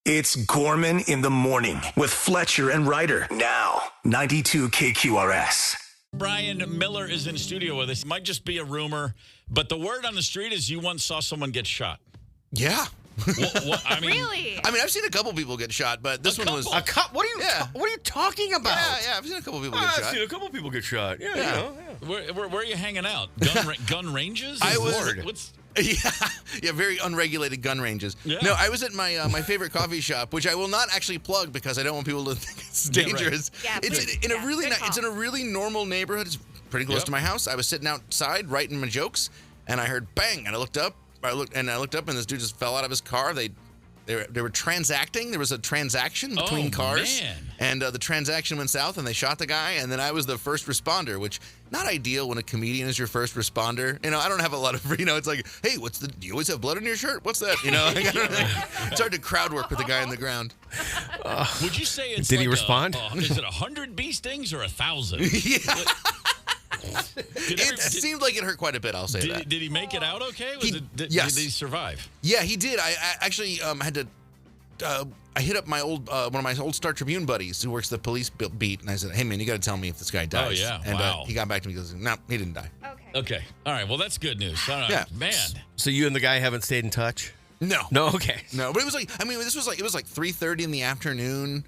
It's Gorman in the morning with Fletcher and Ryder. Now, 92 KQRS. Brian Miller is in studio with us. It might just be a rumor, but the word on the street is you once saw someone get shot. Yeah. I mean, Really? I mean, I've seen a couple people get shot, but this one was couple? What are you talking about? Yeah, I've seen a couple people get I've shot. seen a couple people get shot. Yeah. Where are you hanging out? Gun ranges? I was- What's Yeah, very unregulated gun ranges. Yeah. No, I was at my my favorite coffee shop, which I will not actually plug because I don't want people to think it's Yeah, right. dangerous. Yeah, it's please. in a Yeah, really good it's in a really normal neighborhood. It's pretty close Yep. to my house. I was sitting outside writing my jokes, and I heard bang, and I looked up. I looked up, and this dude just fell out of his car. They were transacting. There was a transaction between cars, man. and the transaction went south, and they shot the guy. And then I was the first responder, which not ideal when a comedian is your first responder. You know, I don't have a lot of. You know, it's like, hey, do you always have blood on your shirt? What's that? You know, it's hard to crowd work with the guy on the ground. would you say it's Did he like respond? Is it 100 bee stings or 1,000? Yeah, Did it seemed like it hurt quite a bit. I'll say that. Did he make it out okay? Yes. Did he survive? Yeah, he did. I actually had to. I hit up my old one of my old Star Tribune buddies who works the police beat, and I said, "Hey man, you got to tell me if this guy dies." Oh, yeah. And Wow. he got back to me and goes, "No, he didn't die." Okay. All right. Well, that's good news. All right. Yeah. Man. So you and the guy haven't stayed in touch? No, No. Okay. no. But it was like, I mean, it was like 3:30 in the afternoon,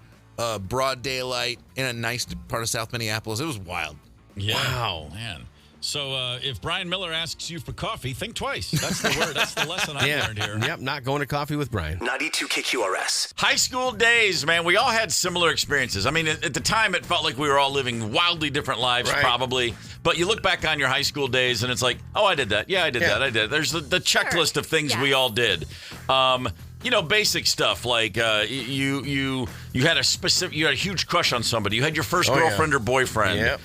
broad daylight in a nice part of South Minneapolis. It was wild. Yeah. Wow. Man. So if Brian Miller asks you for coffee, think twice. That's the word. That's the lesson I learned here. Yep. Not going to coffee with Brian. 92 KQRS. High school days, man, we all had similar experiences. I mean, at the time, it felt like we were all living wildly different lives, Right. probably. But you look back on your high school days, and it's like, oh, I did that. Yeah, I did that. I did. There's the checklist of things we all did. You know, basic stuff like you had a huge crush on somebody. You had your first girlfriend or boyfriend. Yep.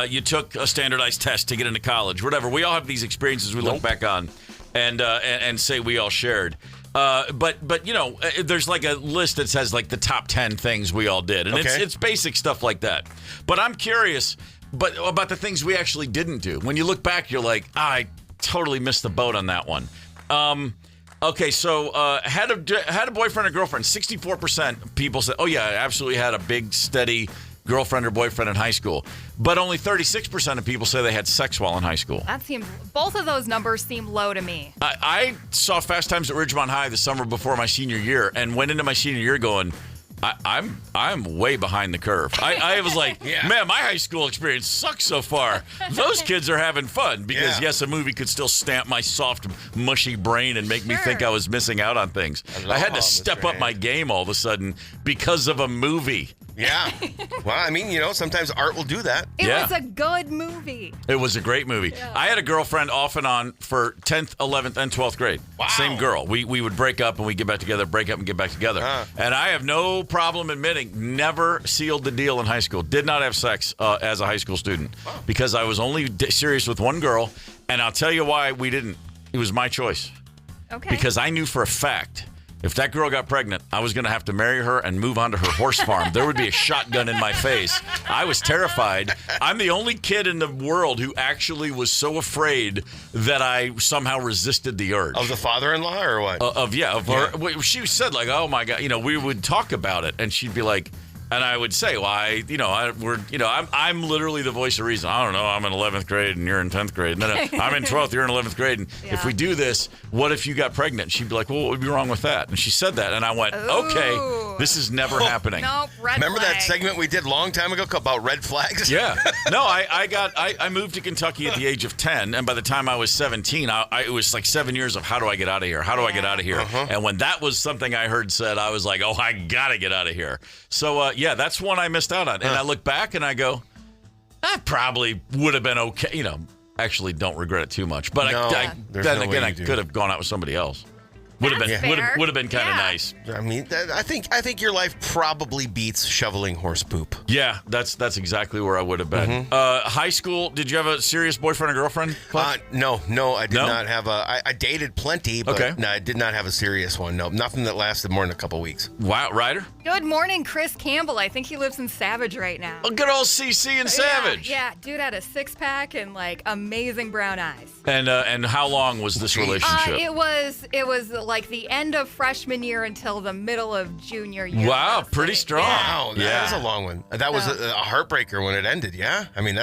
You took a standardized test to get into college, whatever. We all have these experiences we look back on and say we all shared. But you know, there's like a list that says like the top 10 things we all did. And it's basic stuff like that. But I'm curious about the things we actually didn't do. When you look back, you're like, I totally missed the boat on that one. Okay, so had a boyfriend or girlfriend. 64% of people said, oh yeah, I absolutely had a big, steady girlfriend or boyfriend in high school. But only 36% of people say they had sex while in high school. Both of those numbers seem low to me. I saw Fast Times at Ridgemont High the summer before my senior year and went into my senior year going, I'm way behind the curve. I was like, man, my high school experience sucks so far. Those kids are having fun because, yes, a movie could still stamp my soft, mushy brain and make me think I was missing out on things. I had to step up my game all of a sudden because of a movie. Yeah. Well, I mean, you know, sometimes art will do that. It was a good movie. It was a great movie. Yeah. I had a girlfriend off and on for 10th, 11th, and 12th grade. Wow. Same girl. We would break up and we'd get back together, break up and get back together. And I have no problem admitting, never sealed the deal in high school. Did not have sex as a high school student because I was only serious with one girl. And I'll tell you why we didn't. It was my choice. Okay. Because I knew for a fact if that girl got pregnant, I was going to have to marry her and move on to her horse farm. There would be a shotgun in my face. I was terrified. I'm the only kid in the world who actually was so afraid that I somehow resisted the urge. Of the father-in-law or what? Her. She said like, oh my God, you know, we would talk about it and she'd be like, and I would say, well, I'm literally the voice of reason. I don't know. I'm in 11th grade and you're in 10th grade. And then I'm in 12th, you're in 11th grade. And if we do this, what if you got pregnant? She'd be like, well, what would be wrong with that? And she said that. And I went, okay, this is never happening. Nope, red Remember flag. that segment we did a long time ago about red flags? Yeah. No, I moved to Kentucky at the age of 10. And by the time I was 17, it was like 7 years of how do I get out of here? How do I get out of here? And when that was something I heard said, I was like, oh, I got to get out of here. So, yeah, that's one I missed out on. And I look back and I go, that probably would have been okay. You know, actually don't regret it too much. But I could have gone out with somebody else. Would have been kind of nice. I mean, I think your life probably beats shoveling horse poop. Yeah, that's exactly where I would have been. High school, did you have a serious boyfriend or girlfriend? No, I did not have I dated plenty, but no, I did not have a serious one. No, nothing that lasted more than a couple weeks. Wow, Ryder? Good morning, Chris Campbell. I think he lives in Savage right now. Oh, good old CC and Savage. Yeah, dude had a six-pack and like amazing brown eyes. And how long was this relationship? It was like the end of freshman year until the middle of junior year. Wow, pretty strong. Wow, that was a long one. That was a heartbreaker when it ended, yeah? I mean,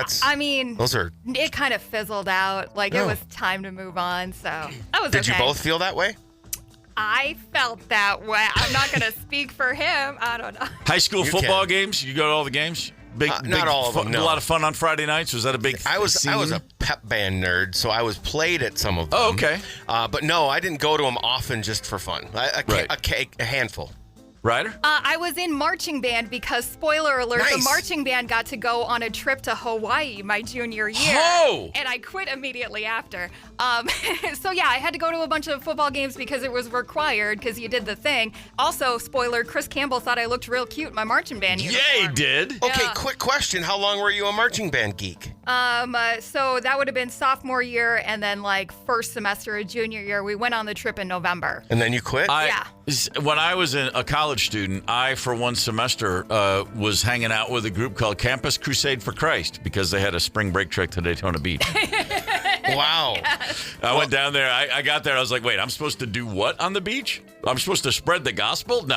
those are... It kind of fizzled out. Like, it was time to move on, so that was Did you both feel that way? I felt that way. I'm not going to speak for him. I don't know. High school football games? You go to all the games? Not all of them, no. A lot of fun on Friday nights? Was that a big I was a pep band nerd, so I was played at some of them. Oh, okay. But no, I didn't go to them often just for fun. A handful. Ryder? I was in marching band because, spoiler alert, Nice. the marching band got to go on a trip to Hawaii my junior year. Oh! And I quit immediately after. So, yeah, I had to go to a bunch of football games because it was required because you did the thing. Also, spoiler, Chris Campbell thought I looked real cute in my marching band uniform. Yeah, he did. Okay, Yeah. quick question. How long were you a marching band geek? So that would have been sophomore year and then like first semester of junior year. We went on the trip in November. And then you quit? When I was a college student, I, for one semester, was hanging out with a group called Campus Crusade for Christ because they had a spring break trip to Daytona Beach. Wow. I went down there. I got there. I was like, wait, I'm supposed to do what on the beach? I'm supposed to spread the gospel? No,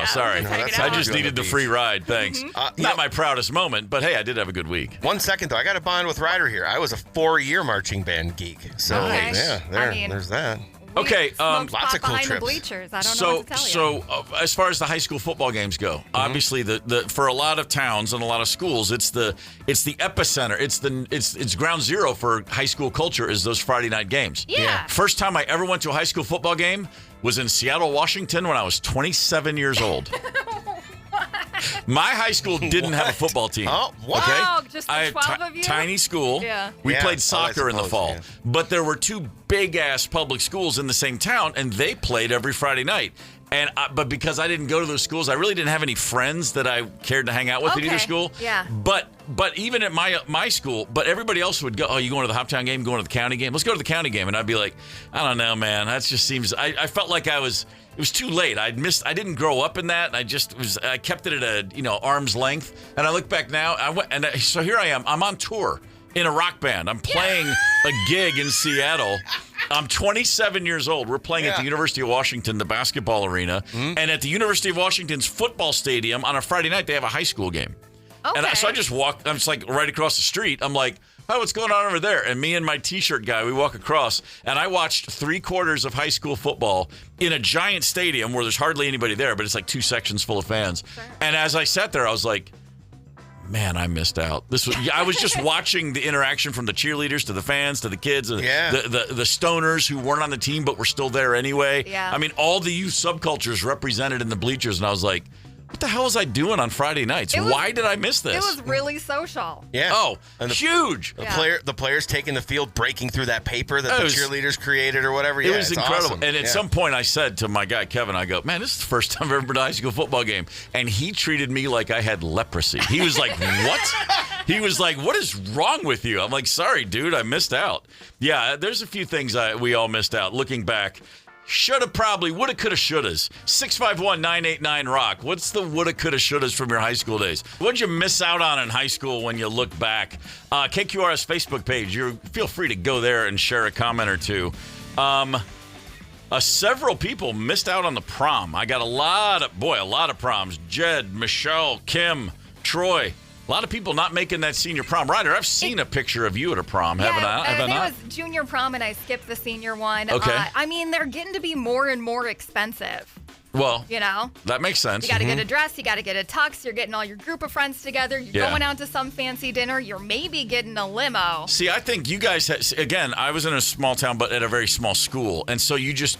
sorry. I just needed the free ride. Thanks. Not my proudest moment, but hey, I did have a good week. 1 second, though. I got to bond with Ryder here. I was a 4-year marching band geek. So, Nice. there's that. Okay, Lots lots of cool behind trips. the bleachers. I don't know what to tell you. As far as the high school football games go, obviously the for a lot of towns and a lot of schools, it's the epicenter. It's ground zero for high school culture is those Friday night games. Yeah. First time I ever went to a high school football game was in Seattle, Washington, when I was 27 years old. My high school didn't have a football team. Oh, what? Okay? Wow, just the 12 of you? Tiny school. Yeah. We Yeah, played soccer in the suppose, fall. yeah. But there were two big-ass public schools in the same town, and they played every Friday night. But because I didn't go to those schools, I really didn't have any friends that I cared to hang out with at either Okay, school. yeah. But even at my school, but everybody else would go, oh, you going to the Hoptown game, going to the county game? Let's go to the county game. And I'd be like, I don't know, man. That just seems, I felt like it was too late. I didn't grow up in that. I kept it at a, arm's length. And I look back now, so here I am. I'm on tour in a rock band. I'm playing a gig in Seattle. I'm 27 years old. We're playing at the University of Washington, the basketball arena. And at the University of Washington's football stadium on a Friday night, they have a high school game. Okay. And so I just walked, I'm just like right across the street. I'm like, oh, what's going on over there? And me and my t-shirt guy, we walk across, and I watched 3/4 of high school football in a giant stadium where there's hardly anybody there, but it's like 2 sections full of fans. Sure. And as I sat there, I was like, man, I missed out. I was just watching the interaction from the cheerleaders to the fans to the kids, the stoners who weren't on the team but were still there anyway. Yeah. I mean, all the youth subcultures represented in the bleachers, and I was like, what the hell was I doing on Friday nights? Why did I miss this? It was really social. Yeah. Oh, and huge. The players taking the field, breaking through that paper that the cheerleaders created or whatever. It was incredible. Awesome. And at some point I said to my guy, Kevin, I go, man, this is the first time I've ever been to a high school football game. And he treated me like I had leprosy. He was like, what? He was like, what is wrong with you? I'm like, sorry, dude, I missed out. Yeah, there's a few things we all missed out. Looking back, shoulda, probably, woulda, coulda, shouldas. 651-989-ROCK. What's the woulda, coulda, shouldas from your high school days? What'd you miss out on in high school when you look back? KQRS Facebook page. Feel free to go there and share a comment or two. Several people missed out on the prom. I got a lot of proms. Jed, Michelle, Kim, Troy. A lot of people not making that senior prom. Ryder, I've seen a picture of you at a prom, haven't I? I think it was junior prom, and I skipped the senior one. Okay. I mean, they're getting to be more and more expensive. Well, that makes sense. You got to get a dress, you got to get a tux, you're getting all your group of friends together, you're going out to some fancy dinner, you're maybe getting a limo. See, I think you guys again, I was in a small town but at a very small school, and so you just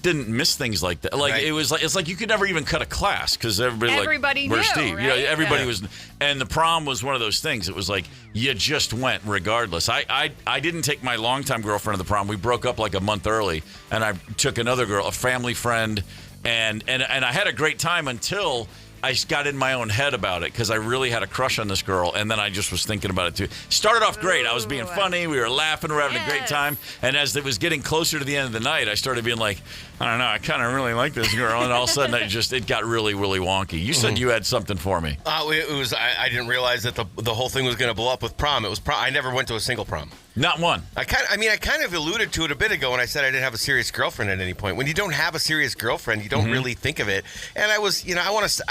didn't miss things like that. Like it's like you could never even cut a class because everybody knew, where's Steve? Right? Everybody was, and the prom was one of those things. It was like you just went regardless. I didn't take my longtime girlfriend to the prom. We broke up like a month early, and I took another girl, a family friend. And I had a great time until I got in my own head about it because I really had a crush on this girl, and then I just was thinking about it too. Started off great. I was being funny. We were laughing. We were having a great time. And as it was getting closer to the end of the night, I started being like, I don't know. I kind of really like this girl, and all of a sudden it got really, really wonky. You said you had something for me. It was. I didn't realize that the whole thing was going to blow up with prom. It was prom. I never went to a single prom. Not one. I kind of alluded to it a bit ago when I said I didn't have a serious girlfriend at any point. When you don't have a serious girlfriend, you don't really think of it. And I was, I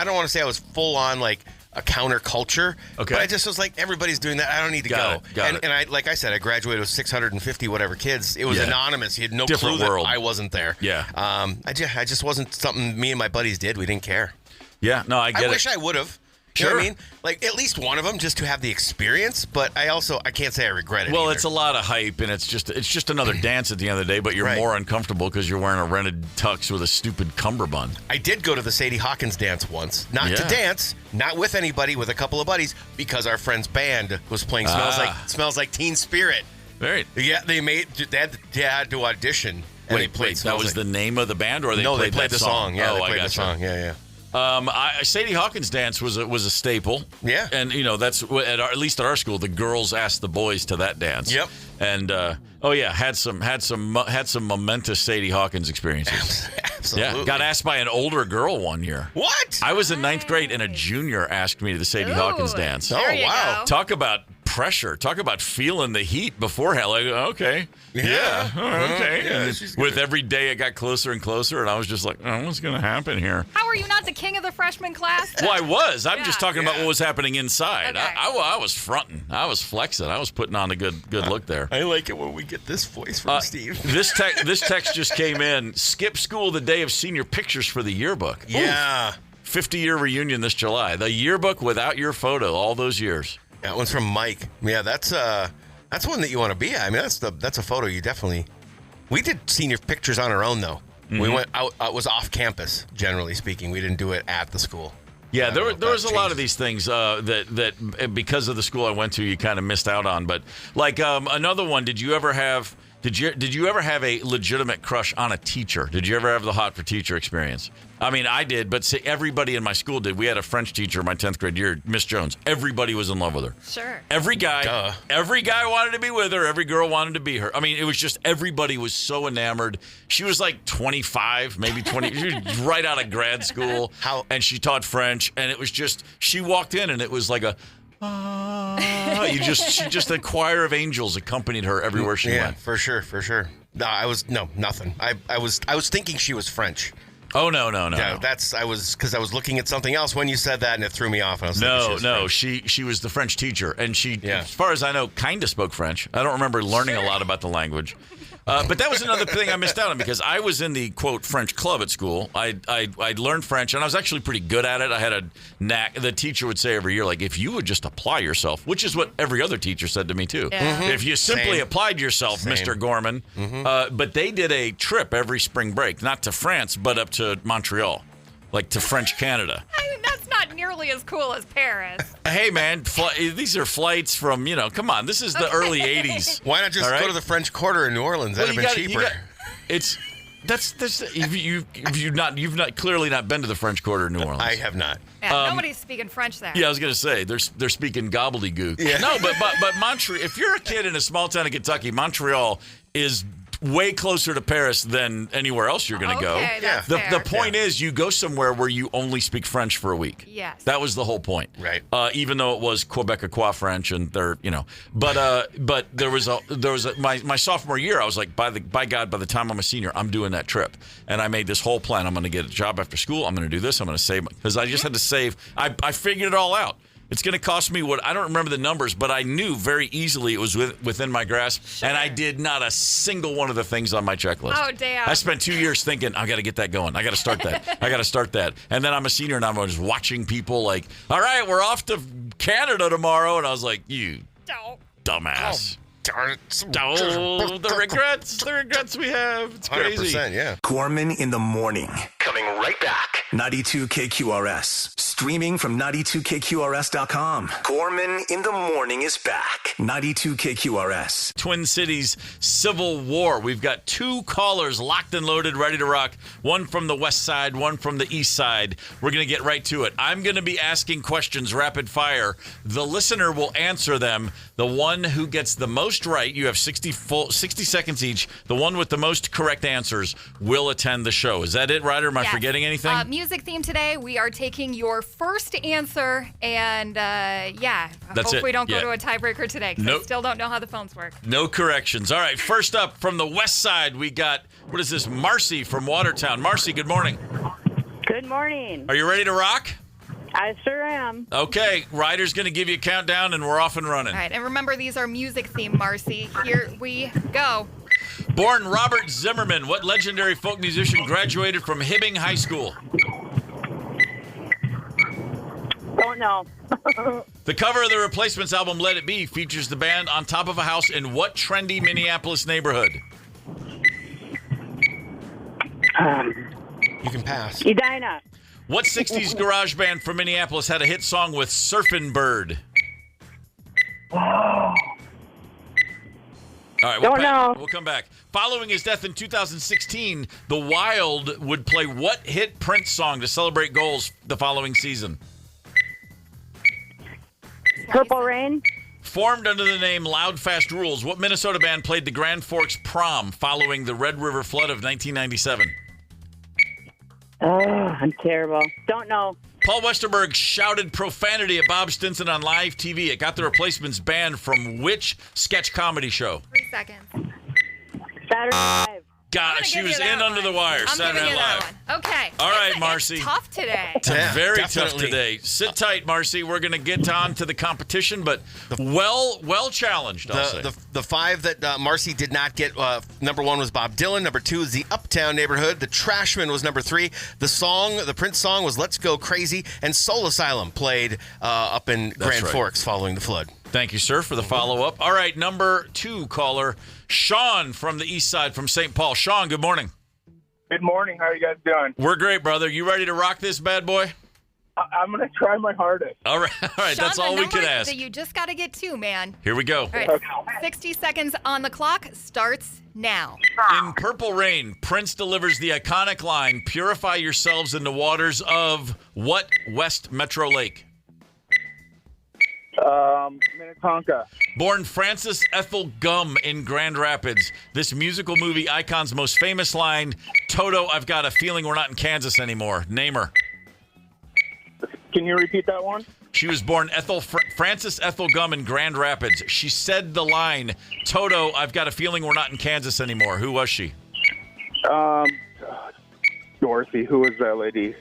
don't want to say I was full on like a counterculture. Okay. But I just was like, everybody's doing that. I don't need to go. Got it. And I, like I said, I graduated with 650 whatever kids. It was anonymous. You had no Different clue world. that I wasn't there. Yeah. I just wasn't something me and my buddies did. We didn't care. Yeah. No, I get it. I wish I would have. You know what I mean? Like, at least one of them just to have the experience, but I can't say I regret it. Well, either. it's a lot of hype, and it's just another dance at the end of the day, but you're more uncomfortable because you're wearing a rented tux with a stupid cummerbund. I did go to the Sadie Hawkins dance once. Not to dance, not with anybody, with a couple of buddies, because our friend's band was playing Smells Like Teen Spirit. Right. Yeah, they had to audition. And they played that was the name of the band, or they played the song. Yeah, they played the song. Yeah. Sadie Hawkins dance was a staple. Yeah, and that's at least at our school, the girls asked the boys to that dance. Yep. And had some momentous Sadie Hawkins experiences. Absolutely. Yeah, got asked by an older girl one year. What? I was in 9th grade, and a junior asked me to the Sadie Hawkins dance. Oh wow! Talk about pressure. Talk about feeling the heat beforehand. Like, okay, okay. Yeah, with every day, it got closer and closer, and I was just like, oh, what's going to happen here? How are you not the king of the freshman class? Well, I was. I'm just talking about what was happening inside. Okay. I was fronting. I was flexing. I was putting on a good look there. I like it when we get this voice from Steve. This text just came in. Skip school the day of senior pictures for the yearbook. Yeah. 50-year reunion this July. The yearbook without your photo all those years. That one's from Mike. Yeah, that's one that you want to be at. I mean, that's a photo you definitely. We did senior pictures on our own though. Mm-hmm. We went out. It was off campus, generally speaking. We didn't do it at the school. Yeah, there was a lot of these things that because of the school I went to, you kind of missed out on. But like another one, did you ever have a legitimate crush on a teacher? Did you ever have the hot for teacher experience? I mean, I did, but everybody in my school did. We had a French teacher my 10th grade year, Miss Jones. Everybody was in love with her. Sure. Every guy wanted to be with her. Every girl wanted to be her. I mean, it was just everybody was so enamored. She was like 25, maybe 20. She was right out of grad school. And she taught French, and it was just, she walked in, and it was like a, a choir of angels accompanied her everywhere she went. For sure. No, nothing. I was thinking she was French. Oh no! Yeah, I was looking at something else when you said that, and it threw me off. And I was she was the French teacher, and she, as far as I know, kind of spoke French. I don't remember learning a lot about the language. But that was another thing I missed out on because I was in the, quote, French club at school. I'd learned French, and I was actually pretty good at it. I had a knack. The teacher would say every year, like, if you would just apply yourself, which is what every other teacher said to me, too. Yeah. Mm-hmm. If you simply applied yourself, Mr. Gorman. Mm-hmm. But they did a trip every spring break, not to France, but up to Montreal, like to French Canada. That's not nearly as cool as Paris. Hey, man, these are flights from, come on, this is the early 80s. Why not just go to the French Quarter in New Orleans? That'd have been cheaper. You've not clearly not been to the French Quarter in New Orleans. I have not. Yeah, nobody's speaking French there. Yeah, I was gonna say they're speaking gobbledygook. Yeah. No, but Montreal. If you're a kid in a small town in Kentucky, Montreal is way closer to Paris than anywhere else you're going to go. That's the fair. point is you go somewhere where you only speak French for a week. Yes. That was the whole point. Right. Even though it was Quebecois French and they're, but there was my sophomore year, I was like, by God, by the time I'm a senior, I'm doing that trip. And I made this whole plan. I'm going to get a job after school. I'm going to do this. I'm going to save, because I just had to save. I figured it all out. It's going to cost me I don't remember the numbers, but I knew very easily it was within my grasp, and I did not a single one of the things on my checklist. Oh, damn. I spent 2 years thinking, I got to get that going. I got to start that. And then I'm a senior, and I was watching people like, all right, we're off to Canada tomorrow. And I was like, you dumbass. Darn it. The regrets we have. It's crazy. 100%, yeah. Gorman in the morning. Coming right back. 92 KQRS. Streaming from 92KQRS.com. Gorman in the Morning is back. 92KQRS. Twin Cities Civil War. We've got 2 callers locked and loaded, ready to rock. One from the west side, one from the east side. We're going to get right to it. I'm going to be asking questions rapid fire. The listener will answer them. The one who gets the most right, you have 60 seconds each. The one with the most correct answers will attend the show. Is that it, Ryder? Am I forgetting anything? Music theme today. We are taking your first answer, and hope we don't go to a tiebreaker today, because I still don't know how the phones work. No corrections. All right, first up from the west side, we got, what is this, Marcy from Watertown. Marcy, good morning. Good morning. Are you ready to rock? I sure am. Okay, Ryder's going to give you a countdown, and we're off and running. All right, and remember, these are music theme, Marcy. Here we go. Born Robert Zimmerman, what legendary folk musician graduated from Hibbing High School? Don't know. The cover of the Replacements album Let It Be features the band on top of a house in what trendy Minneapolis neighborhood? You can pass. Edina. What 60s garage band from Minneapolis had a hit song with Surfin' Bird? All right, Don't know. We'll come back. Following his death in 2016, The Wild would play what hit Prince song to celebrate goals the following season? Purple Rain. Formed under the name Loud Fast Rules, what Minnesota band played the Grand Forks Prom following the Red River flood of 1997? Oh, I'm terrible. Don't know. Paul Westerberg shouted profanity at Bob Stinson on live TV. It got the Replacements banned from which sketch comedy show? 3 seconds. Saturday Night. Got it. She was in under the wire. I'm Saturday giving you Night that Live. one. Okay. All right, Marcy. It's tough today. Very definitely. tough today. Sit tight, Marcy. We're going to get on to the competition, but well challenged, I'll say. The 5 that Marcy did not get, number 1 was Bob Dylan. Number 2 is the Uptown Neighborhood. The Trashmen was number 3. The Prince song was Let's Go Crazy. And Soul Asylum played up in Grand Forks following the flood. Thank you, sir, for the follow-up. All right, number 2 caller, Sean from the east side from St. Paul. Sean, good morning. Good morning. How are you guys doing? We're great, brother. You ready to rock this bad boy? I'm going to try my hardest. All right. Sean, That's all we could ask. That you just got to get to, man. Here we go. All right, 60 seconds on the clock starts now. In Purple Rain, Prince delivers the iconic line, "Purify yourselves in the waters of" what West Metro Lake? Minnetonka. Born Frances Ethel Gum in Grand Rapids, this musical movie icon's most famous line, "Toto, I've got a feeling we're not in Kansas anymore." Name her. Can you repeat that one? She was born Frances Ethel Gum in Grand Rapids. She said the line, "Toto, I've got a feeling we're not in Kansas anymore." Who was she? Dorothy. Who was that lady?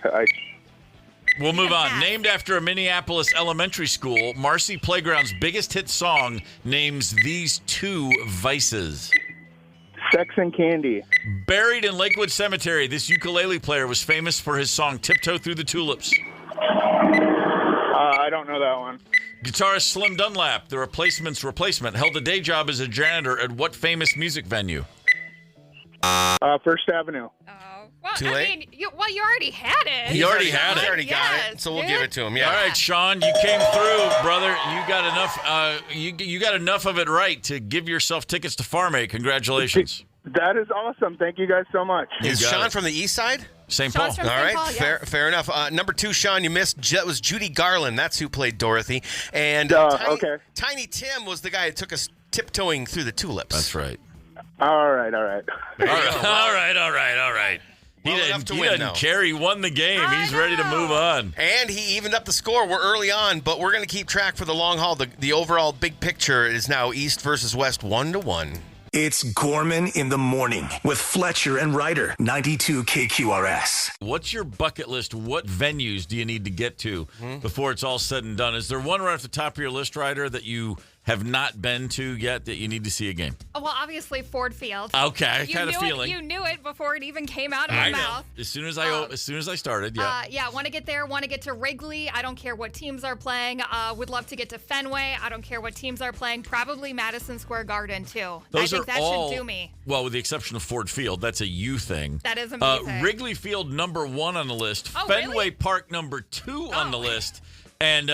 We'll move on. Named after a Minneapolis elementary school, Marcy Playground's biggest hit song names these 2 vices. Sex and Candy. Buried in Lakewood Cemetery, this ukulele player was famous for his song "Tiptoe Through the Tulips." I don't know that one. Guitarist Slim Dunlap, the Replacements' replacement, held a day job as a janitor at what famous music venue? First Avenue. Well, Too late? I mean, you already had it. He already had it. He already got Yes, it, so we'll dude. give it to him. Yeah. All right, Sean, you came through, brother. You got enough. You got enough of it right to give yourself tickets to Farm Aid. Congratulations. That is awesome. Thank you guys so much. Is got Sean it. from the east side? St. Paul. Sean's from All St. right, Paul, yes. fair enough. Number 2, Sean, you missed. That was Judy Garland. That's who played Dorothy. And okay. Tiny Tim was the guy who took us tiptoeing through the tulips. That's right. All right. All right. He Well enough didn't, to he win, doesn't though. care. He won the game. I He's ready to know. move on. And he evened up the score. We're early on, but we're going to keep track for the long haul. The overall big picture is now East versus West, 1-1. It's Gorman in the Morning with Fletcher and Ryder. 92 KQRS. What's your bucket list? What venues do you need to get to before it's all said and done? Is there one right off the top of your list, Ryder, that you have not been to yet that you need to see a game? Oh, well, obviously Ford Field. Okay, I You kind of knew feeling. You knew it before it even came out of my I know. mouth. As soon as I started, yeah. Yeah, want to get there, want to get to Wrigley. I don't care what teams are playing. Would love to get to Fenway. I don't care what teams are playing. Probably Madison Square Garden, too. Those I think are that all, should do me. Well, with the exception of Ford Field, that's a you thing. That is amazing. Wrigley Field, number 1 on the list. Oh, Fenway really? Park, number 2 on the list. And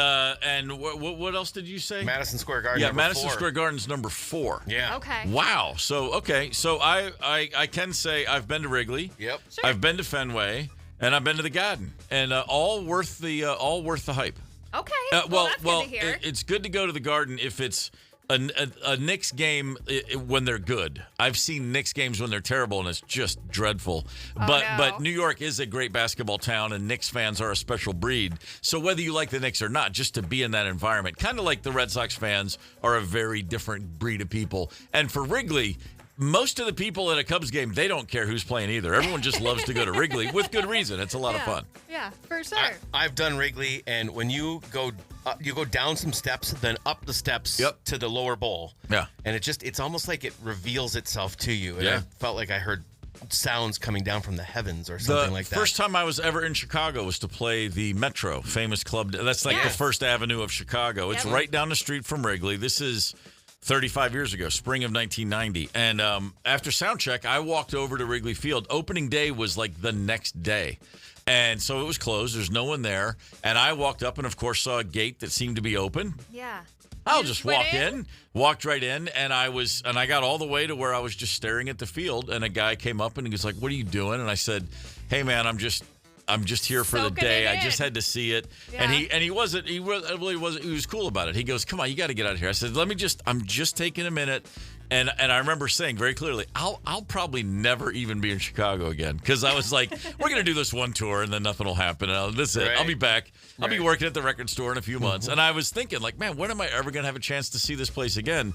what else did you say? Madison Square Garden. Yeah, number Madison 4. Square Garden's number 4. Yeah. Okay. Wow. So I can say I've been to Wrigley. Yep. Sure. I've been to Fenway, and I've been to the Garden, and all worth the hype. Okay. Well, that's good to hear. It's good to go to the Garden if it's a Knicks game when they're good. I've seen Knicks games when they're terrible, and it's just dreadful. But New York is a great basketball town, and Knicks fans are a special breed. So whether you like the Knicks or not, just to be in that environment, kind of like the Red Sox fans are a very different breed of people. And for Wrigley, most of the people at a Cubs game, they don't care who's playing either. Everyone just loves to go to Wrigley with good reason. It's a lot of fun. Yeah, for sure. I've done Wrigley, and when you go down some steps, then up the steps to the lower bowl. Yeah. And it's almost like it reveals itself to you. And Yeah. I felt like I heard sounds coming down from the heavens or something like that. The first time I was ever in Chicago was to play the Metro, famous club. That's like the First Avenue of Chicago. It's right down the street from Wrigley. This is 35 years ago, spring of 1990. And after sound check, I walked over to Wrigley Field. Opening day was like the next day. And so it was closed. There's no one there. And I walked up and, of course, saw a gate that seemed to be open. Yeah. I'll You just went walk in, walked right in, and I got all the way to where I was just staring at the field, and a guy came up and he was like, "What are you doing?" And I said, "Hey man, I'm just here for the Soaking day. it I in." just had to see it." Yeah. And he was cool about it. He goes, "Come on, you got to get out of here." I said, I'm just taking a minute. And I remember saying very clearly, I'll probably never even be in Chicago again, because I was like, we're going to do this one tour and then nothing will happen. And this is it. I'll be back. I'll be working at the record store in a few months. And I was thinking, like, man, when am I ever going to have a chance to see this place again?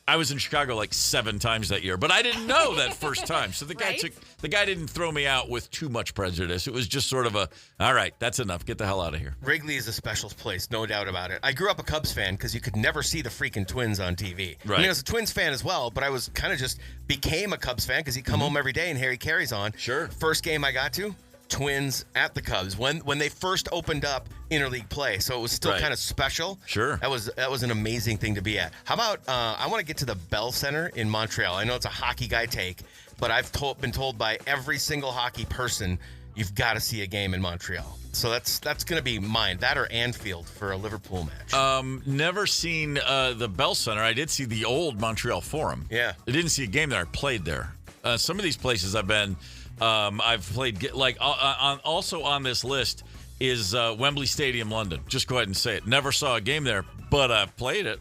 I was in Chicago like 7 times that year, but I didn't know that first time. So the guy didn't throw me out with too much prejudice. It was just sort of all right, that's enough. Get the hell out of here. Wrigley is a special place, no doubt about it. I grew up a Cubs fan because you could never see the freaking Twins on TV. Right. I mean, I was a Twins fan as well, but I was kind of just became a Cubs fan because he'd come home every day and Harry Carey's on. Sure. First game I got to, Twins at the Cubs when they first opened up interleague play, so it was still kind of special. Sure. That was an amazing thing to be at. How about I want to get to the Bell Center in Montreal. I know it's a hockey guy take, but I've been told by every single hockey person you've got to see a game in Montreal. So that's going to be mine. That or Anfield for a Liverpool match. Never seen the Bell Center. I did see the old Montreal Forum. Yeah. I didn't see a game there. I played there. Some of these places I've been. I've played also on this list is Wembley Stadium, London. Just go ahead and say it. Never saw a game there, but I played it.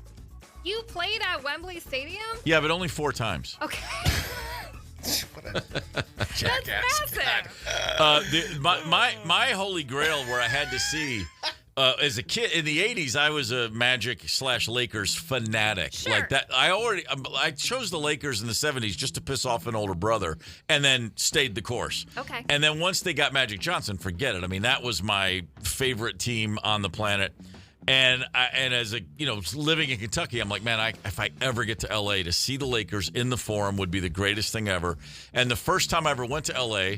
You played at Wembley Stadium? Yeah, but only 4 times. Okay. What a jackass. That's massive. My holy grail where I had to see. As a kid in the 80s, I was a Magic/Lakers fanatic. Sure. Like that, I chose the Lakers in the 70s just to piss off an older brother, and then stayed the course. Okay. And then once they got Magic Johnson, forget it. I mean, that was my favorite team on the planet. And as a living in Kentucky, I'm like, man, if I ever get to LA, to see the Lakers in the Forum would be the greatest thing ever. And the first time I ever went to LA,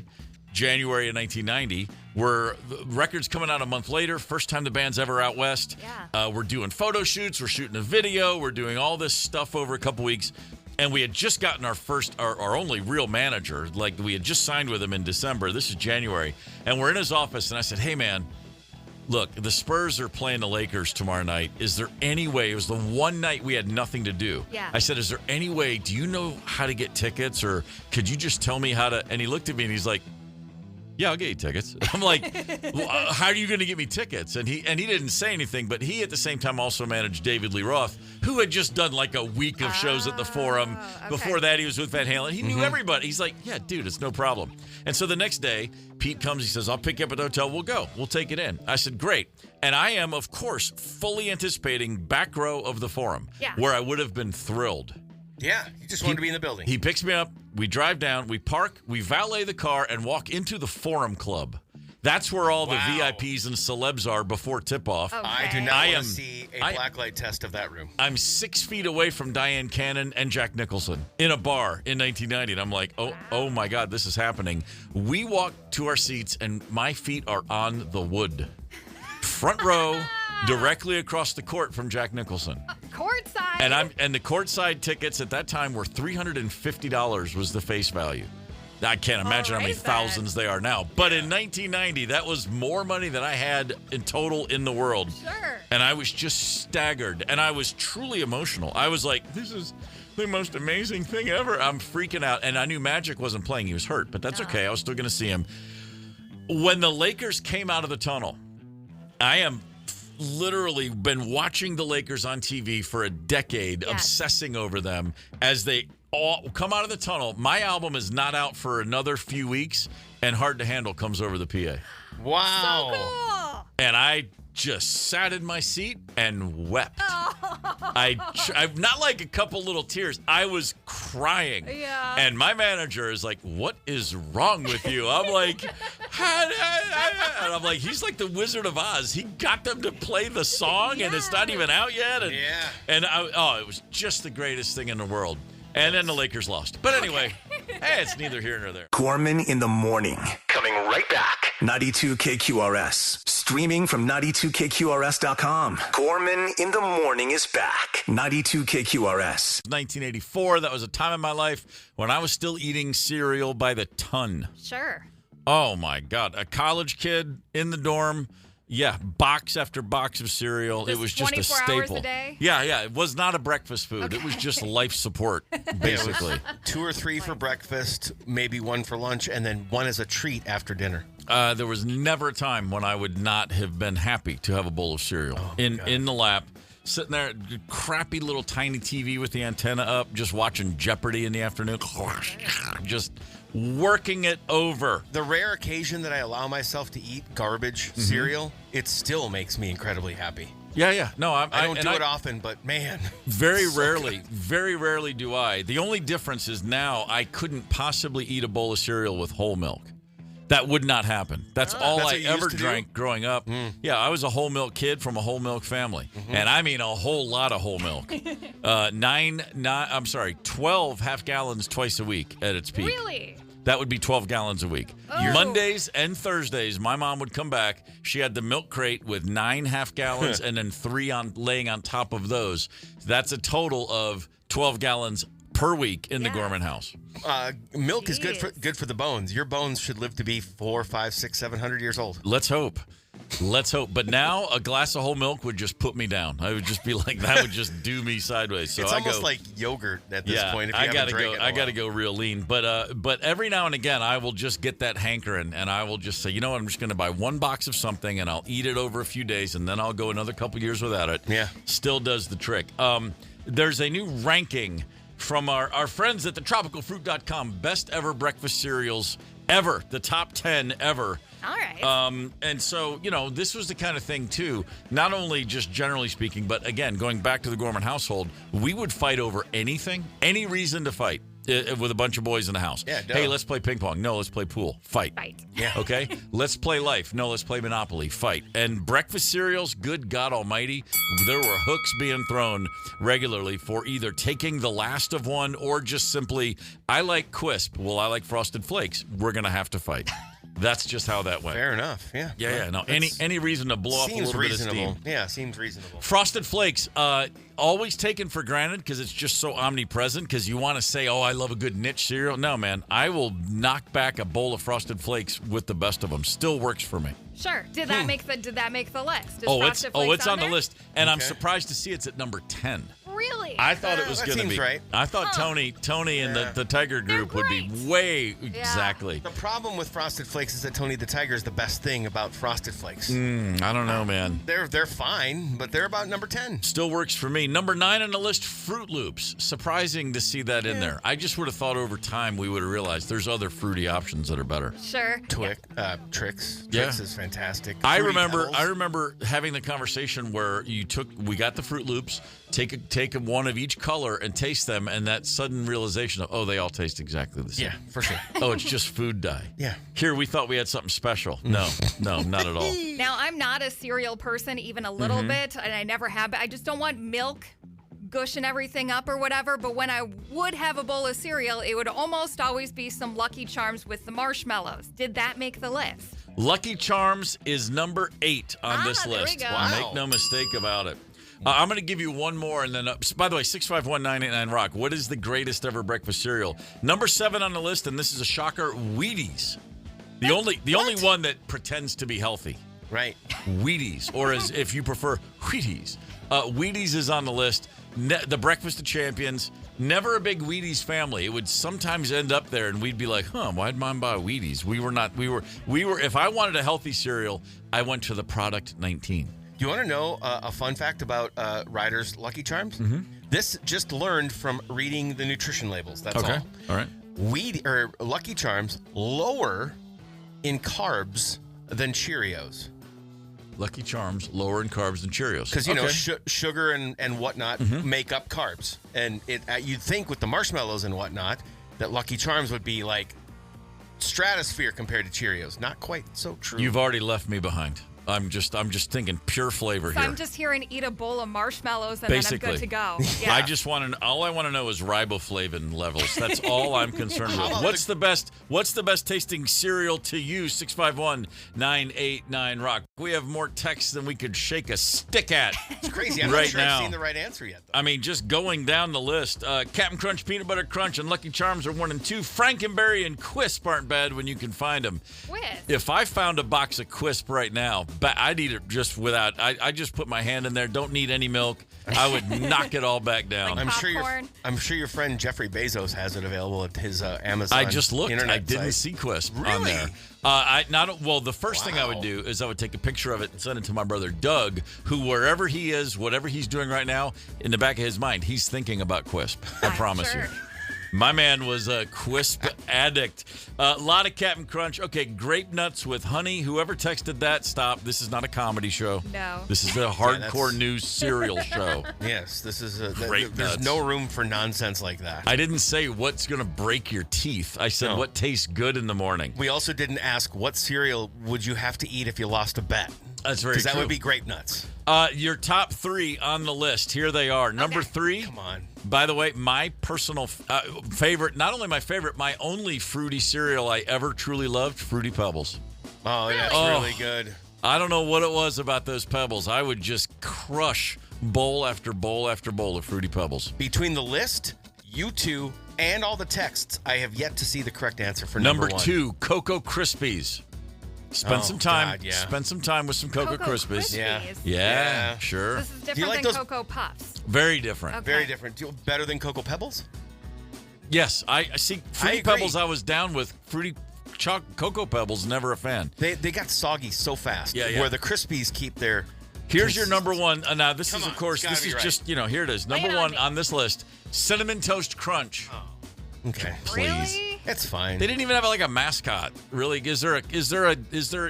January of 1990, where the record's coming out a month later. First time the band's ever out west. Yeah. We're doing photo shoots. We're shooting a video. We're doing all this stuff over a couple weeks. And we had just gotten our only real manager. Like, we had just signed with him in December. This is January. And we're in his office, and I said, hey, man, look, the Spurs are playing the Lakers tomorrow night. Is there any way? It was the one night we had nothing to do. Yeah. I said, is there any way? Do you know how to get tickets? Or could you just tell me how to? And he looked at me, and he's like, yeah, I'll get you tickets. I'm like, well, how are you going to get me tickets? And he didn't say anything, but he at the same time also managed David Lee Roth, who had just done like a week of shows at the Forum. Okay. Before that, he was with Van Halen. He knew everybody. He's like, yeah, dude, it's no problem. And so the next day, Pete comes. He says, I'll pick you up at the hotel. We'll go. We'll take it in. I said, great. And I am, of course, fully anticipating back row of the Forum, where I would have been thrilled. Yeah, you just wanted to be in the building. He picks me up. We drive down. We park. We valet the car and walk into the Forum Club. That's where all the Wow. VIPs and celebs are before tip-off. Okay. I do not I want am- to see a I- blacklight test of that room. I'm 6 feet away from Diane Cannon and Jack Nicholson in a bar in 1990. And I'm like, oh my God, this is happening. We walk to our seats, and my feet are on the wood. Front row, directly across the court from Jack Nicholson. Courtside. And the courtside tickets at that time were $350 was the face value. I can't imagine how many raise that. thousands they are now. But in 1990, that was more money than I had in total in the world. Sure. And I was just staggered. And I was truly emotional. I was like, this is the most amazing thing ever. I'm freaking out. And I knew Magic wasn't playing. He was hurt. But that's okay. I was still going to see him. When the Lakers came out of the tunnel, I am literally been watching the Lakers on TV for a decade, Yes. obsessing over them as they all come out of the tunnel. My album is not out for another few weeks, and Hard to Handle comes over the PA. Wow. Cool. And I just sat in my seat and wept. I'm not like a couple little tears. I was crying. Yeah. And my manager is like, "What is wrong with you?" I'm like, and I'm like, he's like the Wizard of Oz. He got them to play the song, and it's not even out yet. And, Yeah. And it was just the greatest thing in the world. And then the Lakers lost. But anyway, hey, it's neither here nor there. Gorman in the morning. Coming right back. 92 KQRS. Streaming from 92KQRS.com. Gorman in the morning is back. 92 KQRS. 1984, that was a time in my life when I was still eating cereal by the ton. Sure. Oh my God. A college kid in the dorm. Yeah, box after box of cereal. Just it was just a 24 staple. hours a day? Yeah. It was not a breakfast food. It was just life support, basically. 2 or 3 for breakfast, maybe 1 for lunch, and then 1 as a treat after dinner. There was never a time when I would not have been happy to have a bowl of cereal in the lap, sitting there, crappy little tiny TV with the antenna up, just watching Jeopardy in the afternoon, just working it over. The rare occasion that I allow myself to eat garbage cereal, it still makes me incredibly happy. Yeah. No, I don't do it often, but man. Very rarely do I. The only difference is now I couldn't possibly eat a bowl of cereal with whole milk. That would not happen. That's all That's I what you ever used to do? drank growing up. Yeah, I was a whole milk kid from a whole milk family. And I mean a whole lot of whole milk. 12 half gallons twice a week at its peak. Really? That would be 12 gallons a week. Oh. Mondays and Thursdays, my mom would come back. She had the milk crate with 9 half gallons and then 3 laying on top of those. That's a total of 12 gallons per week in the Gorman house. Milk is Jeez. good for the bones. Your bones should live to be 4, 5, 6, 700 years old. Let's hope. But now a glass of whole milk would just put me down. I would just be like, that would just do me sideways. So It's I almost go, like yogurt at this point. If you I haven't gotta drank go. it in a I gotta while. go real lean. But every now and again, I will just get that hankering, and I will just say, you know what? I'm just going to buy 1 box of something, and I'll eat it over a few days, and then I'll go another couple years without it. Yeah. Still does the trick. There's a new ranking from our friends at thetropicalfruit.com. Best ever breakfast cereals ever. The top 10 ever. All right. And so, this was the kind of thing, too, not only just generally speaking, but again, going back to the Gorman household, we would fight over anything, any reason to fight with a bunch of boys in the house. Yeah, duh. Hey, let's play ping pong. No, let's play pool. Fight. Yeah. Okay? Let's play life. No, let's play Monopoly. Fight. And breakfast cereals, good God almighty, there were hooks being thrown regularly for either taking the last of one or just simply, I like Quisp. Well, I like Frosted Flakes. We're going to have to fight. That's just how that went. Fair enough. Yeah. Yeah. No, That's- any reason to blow off a seems little reasonable. bit of steam. Yeah, seems reasonable. Frosted Flakes, always taken for granted because it's just so omnipresent because you want to say, oh, I love a good niche cereal. No, man, I will knock back a bowl of Frosted Flakes with the best of them. Still works for me. Sure. Did that make the list? Is Oh, Frosted Flakes it's on the there? list. And I'm Okay. surprised to see it's at number 10. Really? I thought it was that going to seems be. right. I thought Tony and the Tiger They're group would be great. way exactly. The problem with Frosted Flakes is that Tony the Tiger is the best thing about Frosted Flakes. I don't know, man. They're fine, but they're about number 10. Still works for me. Number 9 on the list, Fruit Loops. Surprising to see that in there. I just would have thought over time we would have realized there's other fruity options that are better. Sure. Trix. Yeah. Trix is fantastic. I Fruity remember Pebbles. having the conversation where we got the Fruit Loops, take take one of each color and taste them, and that sudden realization of, they all taste exactly the same. Yeah, for sure. Oh, it's just food dye. Yeah. Here, we thought we had something special. No, not at all. Now, I'm not a cereal person, even a little bit, and I never have. I just don't want milk gushing everything up or whatever. But when I would have a bowl of cereal, it would almost always be some Lucky Charms with the marshmallows. Did that make the list? Lucky Charms is number 8 on this there we list. go. Wow. Make no mistake about it. I'm going to give you one more, and then, by the way, 651-989 Rock. What is the greatest ever breakfast cereal? Number 7 on the list, and this is a shocker: Wheaties. The only one that pretends to be healthy. Right. Wheaties, or as if you prefer, Wheaties. Wheaties is on the list. The Breakfast of Champions. Never a big Wheaties family. It would sometimes end up there, and we'd be like, why'd Mom buy Wheaties? We were. If I wanted a healthy cereal, I went to the product 19. Do you want to know a fun fact about Ryder's Lucky Charms? Mm-hmm. This just learned from reading the nutrition labels. That's all. All right. Lucky Charms lower in carbs than Cheerios. Lucky Charms lower in carbs than Cheerios. Because, you know, sugar and whatnot make up carbs. And you'd think with the marshmallows and whatnot that Lucky Charms would be like stratosphere compared to Cheerios. Not quite so true. You've already left me behind. I'm just thinking pure flavor So here. I'm just hearing eat a bowl of marshmallows and Basically. then I'm good to go. Yeah. All I want to know is riboflavin levels. That's all I'm concerned with. What's the best tasting cereal to you? 651-989 Rock. We have more texts than we could shake a stick at. It's crazy. I'm right not sure now. I've seen the right answer yet, though. I mean, just going down the list, Captain Crunch, Peanut Butter Crunch, and Lucky Charms are 1 and 2. Frankenberry and Quisp aren't bad when you can find them. If I found a box of Quisp right now, I'd eat it just without. I just put my hand in there. Don't need any milk. I would knock it all back down. Like I'm sure your friend Jeffrey Bezos has it available at his Amazon. I just looked. Internet I didn't site. see Quisp Really? on there. The first thing I would do is I would take a picture of it and send it to my brother Doug, who wherever he is, whatever he's doing right now, in the back of his mind, he's thinking about Quisp. I promise you. My man was a Quisp addict. A lot of Captain Crunch. Okay, grape nuts with honey. Whoever texted that, stop. This is not a comedy show. No. This is a hardcore news cereal show. Yes, this is Grape there's nuts. no room for nonsense like that. I didn't say what's going to break your teeth. I said what tastes good in the morning. We also didn't ask what cereal would you have to eat if you lost a bet. That's very true. Because that would be grape nuts. Your top 3 on the list. Here they are. Number 3. Come on. By the way, my personal favorite, not only my favorite, my only fruity cereal I ever truly loved, Fruity Pebbles. Oh, yeah, it's really good. I don't know what it was about those Pebbles. I would just crush bowl after bowl after bowl of Fruity Pebbles. Between the list, you two, and all the texts, I have yet to see the correct answer for number 1. 2, Cocoa Krispies. Spend some time. God, yeah. Spend some time with some Cocoa Krispies. Yeah, sure. This is different you like than those- Cocoa Puffs. Very different. Okay. Very different. Better than Cocoa Pebbles? Yes, I see. Fruity agree. Pebbles, I was down with. Fruity Cocoa Pebbles, never a fan. They got soggy so fast. Yeah. Where the Krispies keep their... Here's your number 1. Now, this Come is, on, of course, it's gotta this be is right. just, here it is. Number Lay it on 1 me. on this list, Cinnamon Toast Crunch. Okay. Please. Really? It's fine. They didn't even have like a mascot. Really? Is there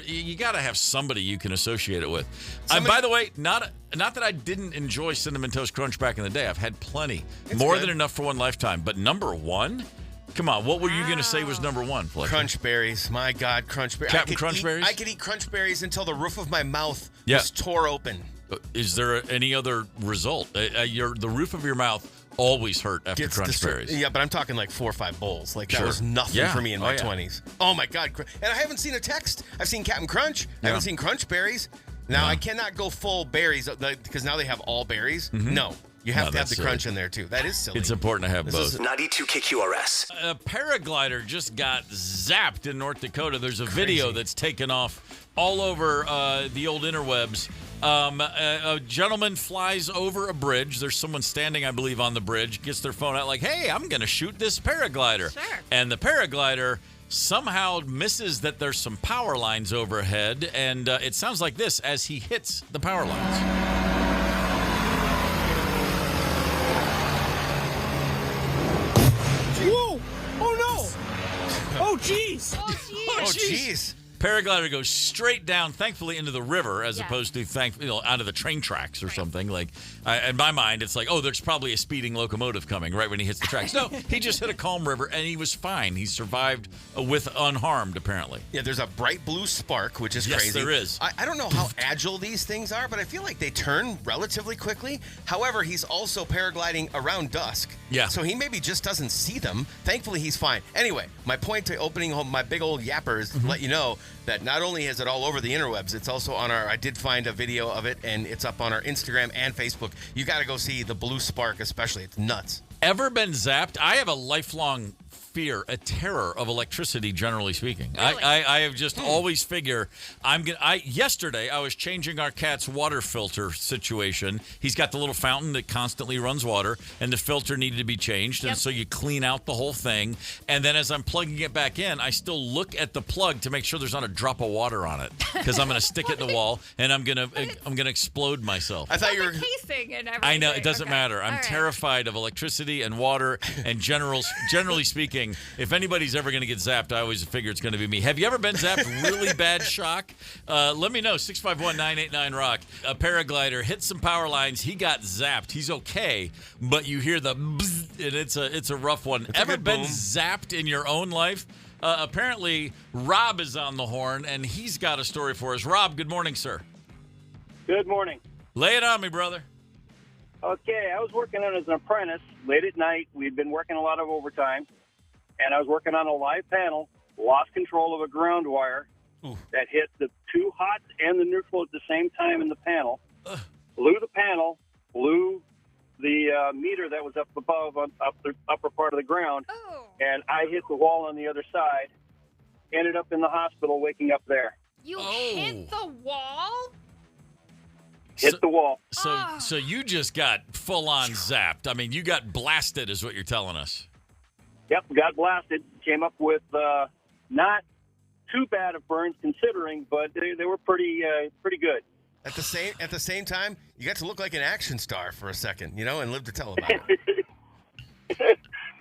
you got to have somebody you can associate it with. By the way, not that I didn't enjoy Cinnamon Toast Crunch back in the day. I've had plenty. More good. than enough for one lifetime. But number 1? Come on, what were you going to say was number 1, Fletcher? Crunch berries. My God, crunch berries. Captain Crunch berries? I could eat crunch berries until the roof of my mouth Yeah. was tore open. Is there any other result? The roof of your mouth always hurt after crunch berries. Yeah, but I'm talking like 4 or 5 bowls. Like that Sure. was nothing Yeah. for me in my Oh, yeah. 20s. Oh my God. And I haven't seen a text. I've seen Captain Crunch. I haven't seen crunch berries. Now I cannot go full berries because now they have all berries. No. You have to have the that's crunch silly. in there too. That is silly. It's important to have both. 92 KQRS. A paraglider just got zapped in North Dakota. There's a video that's taken off all over the old interwebs. A gentleman flies over a bridge. There's someone standing, I believe, on the bridge, gets their phone out like, hey, I'm going to shoot this paraglider. Sure. And the paraglider somehow misses that there's some power lines overhead, and it sounds like this as he hits the power lines. Whoa! Oh no! Oh jeez! Oh jeez. paraglider goes straight down, thankfully, into the river as Yeah. opposed to, onto the train tracks or something. Like, in my mind, it's like, oh, there's probably a speeding locomotive coming right when he hits the tracks. No, he just hit a calm river, and he was fine. He survived with unharmed, apparently. Yeah, there's a bright blue spark, which is Yes, crazy. there is. I don't know how agile these things are, but I feel like they turn relatively quickly. However, he's also paragliding around dusk. Yeah. So he maybe just doesn't see them. Thankfully, he's fine. Anyway, my point to opening home my big old yapper is to let you know that not only is it all over the interwebs, it's also on I did find a video of it, and it's up on our Instagram and Facebook. You got to go see the blue spark especially. It's nuts. Ever been zapped? I have a lifelong fear, a terror of electricity, generally speaking. Really? I have just always figure yesterday I was changing our cat's water filter situation. He's got the little fountain that constantly runs water, and the filter needed to be changed. And so you clean out the whole thing. And then as I'm plugging it back in, I still look at the plug to make sure there's not a drop of water on it, because I'm going to stick it in the wall and I'm going to explode myself. I thought you were. casing and everything. I know, it doesn't Okay. matter. I'm All right. terrified of electricity and water, and generally speaking, if anybody's ever going to get zapped, I always figure it's going to be me. Have you ever been zapped? Really bad shock? Let me know. 651-989-ROCK. A paraglider hit some power lines. He got zapped. He's okay, but you hear the bzz, and it's a rough one. It's a Ever good been boom. zapped in your own life? Apparently, Rob is on the horn, and he's got a story for us. Rob, good morning, sir. Good morning. Lay it on me, brother. Okay, I was working on as an apprentice late at night. We'd been working a lot of overtime, and I was working on a live panel, lost control of a ground wire that hit the two hots and the neutral at the same time in the panel, blew the panel, blew the meter that was up above, up the upper part of the ground, Oh, and I hit the wall on the other side, ended up in the hospital waking up there. you Oh. hit the wall? Hit the wall. So you just got full on zapped. I mean, you got blasted, is what you're telling us. Yep, got blasted. Came up with not too bad of burns considering, but they were pretty good. At the same time, you got to look like an action star for a second, and live to tell about it.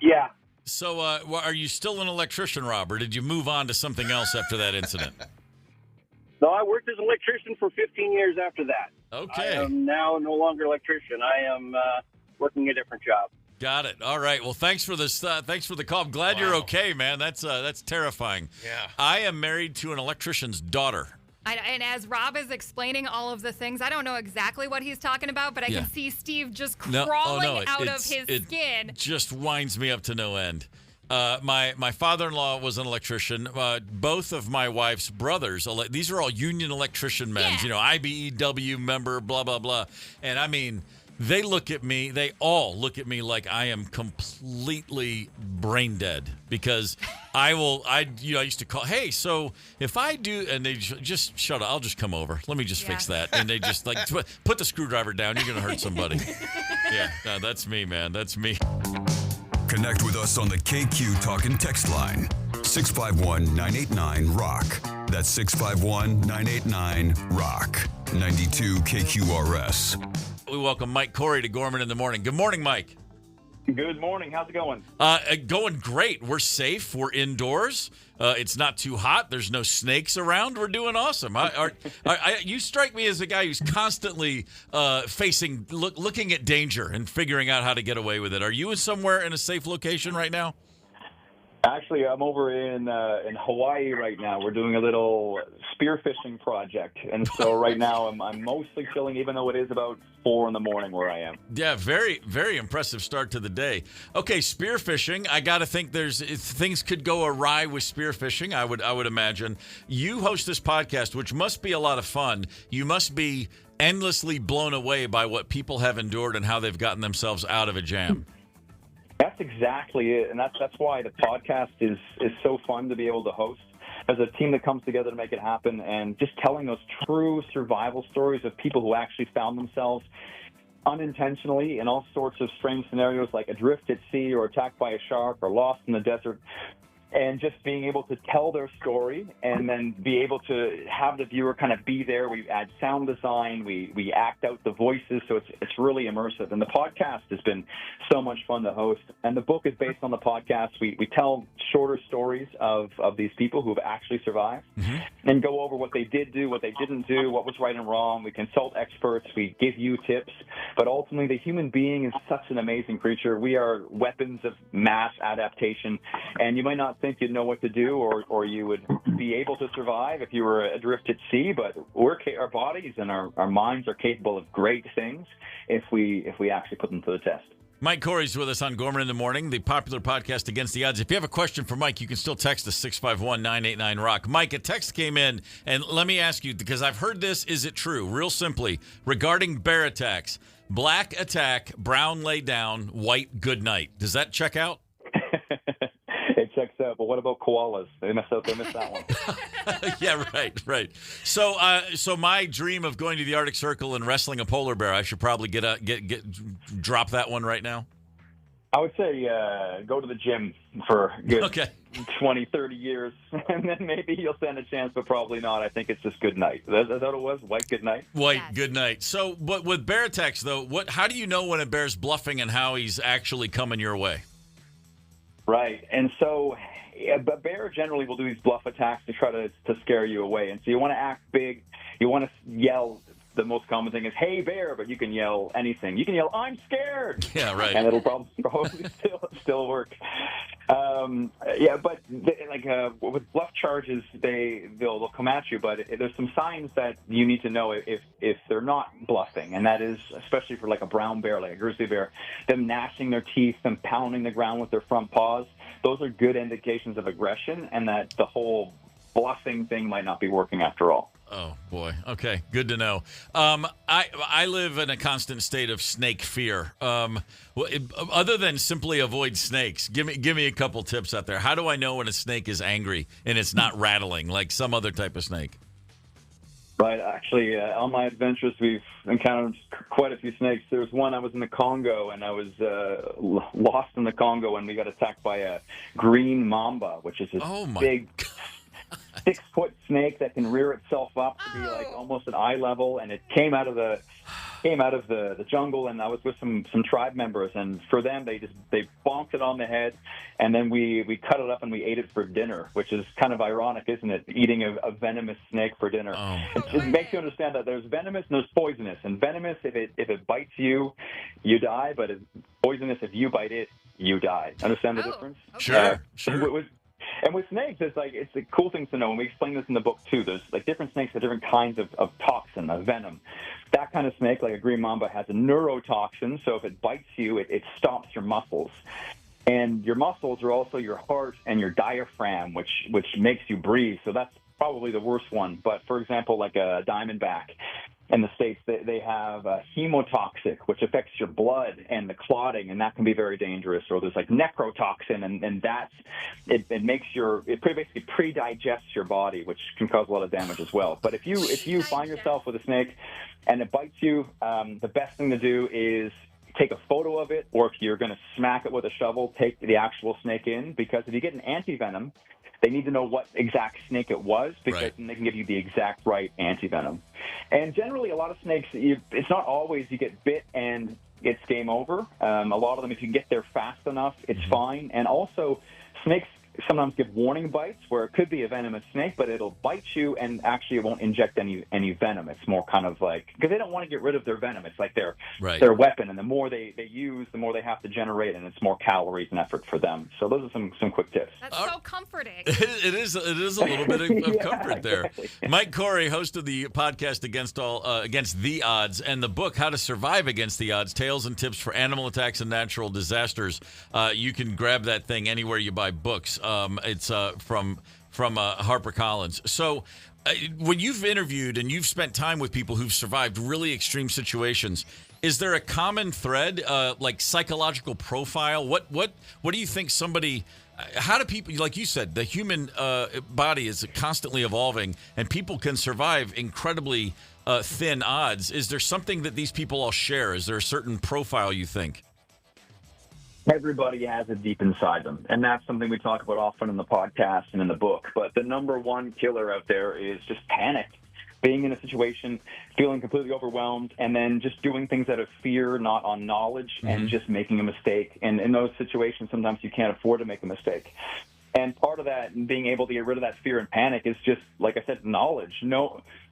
Yeah. So, are you still an electrician, Rob, or did you move on to something else after that incident? No, I worked as an electrician for 15 years after that. Okay. I am now no longer electrician. I am working a different job. Got it. All right. Well, thanks for this. Thanks for the call. I'm glad you're okay, man. That's terrifying. Yeah. I am married to an electrician's daughter. And as Rob is explaining all of the things, I don't know exactly what he's talking about, but I Yeah. can see Steve just No, crawling out of it's- his it skin. Just winds me up to no end. My father-in-law was an electrician. Both of my wife's brothers, these are all union electrician men, Yeah. IBEW member, blah, blah, blah. And I mean, they all look at me like I am completely brain dead, because I used to call, hey, so if I do, and they just shut up, I'll just come over. Let me just fix that. And they just put the screwdriver down. You're going to hurt somebody. Yeah, no, that's me, man. That's me. Connect with us on the KQ Talk and Text line. 651-989-ROCK. That's 651-989-ROCK. 92 KQRS. We welcome Mike Corey to Gorman in the Morning. Good morning, Mike. Good morning. How's it going? Going great. We're safe. We're indoors. It's not too hot. There's no snakes around. We're doing awesome. You strike me as a guy who's constantly looking at danger and figuring out how to get away with it. Are you somewhere in a safe location right now? Actually, I'm over in Hawaii right now. We're doing a little spearfishing project, and so right now I'm mostly chilling, even though it is about 4 a.m. where I am. Yeah, very, very impressive start to the day. Okay, spearfishing. I got to think things could go awry with spearfishing. I would imagine. You host this podcast, which must be a lot of fun. You must be endlessly blown away by what people have endured and how they've gotten themselves out of a jam. That's exactly it, and that's why the podcast is so fun to be able to host. As a team that comes together to make it happen, and just telling those true survival stories of people who actually found themselves unintentionally in all sorts of strange scenarios, like adrift at sea or attacked by a shark or lost in the desert. and just being able to tell their story and then be able to have the viewer kind of be there. We add sound design, we act out the voices, so it's really immersive. And the podcast has been so much fun to host. And the book is based on the podcast. We tell shorter stories of these people who have actually survived and go over what they did do, what they didn't do, what was right and wrong. We consult experts, we give you tips. But ultimately, the human being is such an amazing creature. We are weapons of mass adaptation, and you might not think you'd know what to do or you would be able to survive if you were adrift at sea, but our bodies and our minds are capable of great things if we actually put them to the test. Mike Corey's with us on Gorman in the Morning, the popular podcast Against the Odds. If you have a question for Mike, you can still text us 651-989-ROCK. Mike, a text came in, and let me ask you, because I've heard this, is it true? Real simply, regarding bear attacks, black attack, brown lay down, white good night. Does that check out? It checks out, but what about koalas? They missed that one. Yeah, right. So my dream of going to the Arctic Circle and wrestling a polar bear, I should probably drop that one right now. I would say go to the gym for a good 20, 30 years, and then maybe you'll stand a chance, but probably not. I think it's just good night. Is that what it was? White good night? White good night. So, but with bear attacks, though, how do you know when a bear's bluffing and how he's actually coming your way? Right. And so a bear generally will do these bluff attacks to try to scare you away. And so you want to act big. You want to yell. The most common thing is, "Hey, bear," but you can yell anything. You can yell, "I'm scared." Yeah, right. And it'll probably still work. But with bluff charges, they'll come at you. But there's some signs that you need to know if they're not bluffing, and that is especially for like a brown bear, like a grizzly bear, them gnashing their teeth, them pounding the ground with their front paws. Those are good indications of aggression, and that the whole bluffing thing might not be working after all. Oh, boy. Okay, good to know. I live in a constant state of snake fear. Other than simply avoid snakes, give me a couple tips out there. How do I know when a snake is angry and it's not rattling like some other type of snake? Right. Actually, on my adventures, we've encountered quite a few snakes. There was one, I was in the Congo, and I was lost in the Congo, and we got attacked by a green mamba, which is this big 6-foot snake that can rear itself up to be like almost at eye level, and it came out of the jungle, and I was with some tribe members, and for them they bonked it on the head, and then we cut it up and we ate it for dinner, which is kind of ironic, isn't it? Eating a venomous snake for dinner. It makes you understand that there's venomous and there's poisonous, and venomous, if it bites you, you die, but poisonous, if you bite it, you die. Understand the difference? Sure. And with snakes, it's a cool thing to know, and we explain this in the book too. There's like different snakes have different kinds of toxin, of venom. That kind of snake, like a green mamba, has a neurotoxin, so if it bites you, it stops your muscles. And your muscles are also your heart and your diaphragm, which makes you breathe. So that's probably the worst one. But for example, like a diamondback in the States, they have hemotoxic, which affects your blood and the clotting, and that can be very dangerous. Or there's like necrotoxin, and that's it makes it basically pre-digests your body, which can cause a lot of damage as well. But if you find yourself with a snake and it bites you, the best thing to do is take a photo of it, or if you're going to smack it with a shovel, take the actual snake in, because if you get an antivenom, they need to know what exact snake it was, because then they can give you the exact right antivenom. And generally, a lot of snakes, it's not always you get bit and it's game over. A lot of them, if you can get there fast enough, it's fine. And also, snakes sometimes give warning bites where it could be a venomous snake, but it'll bite you and actually it won't inject any venom. It's more kind of like, because they don't want to get rid of their venom. It's like their weapon, and the more they use, the more they have to generate, and it's more calories and effort for them. So those are some quick tips. That's so comforting. It is a little bit of comfort there. Exactly. Mike Corey, host of the podcast Against the Odds, and the book How to Survive Against the Odds: Tales and Tips for Animal Attacks and Natural Disasters. You can grab that thing anywhere you buy books. It's from HarperCollins. So when you've interviewed and you've spent time with people who've survived really extreme situations, is there a common thread, like psychological profile? What do you think somebody... How do people, like you said, the human body is constantly evolving, and people can survive incredibly thin odds. Is there something that these people all share? Is there a certain profile you think? Everybody has it deep inside them, and that's something we talk about often in the podcast and in the book. But the number one killer out there is just panic. Being in a situation, feeling completely overwhelmed, and then just doing things out of fear, not on knowledge, and just making a mistake. And in those situations, sometimes you can't afford to make a mistake. And part of that, and being able to get rid of that fear and panic, is just, like I said, knowledge.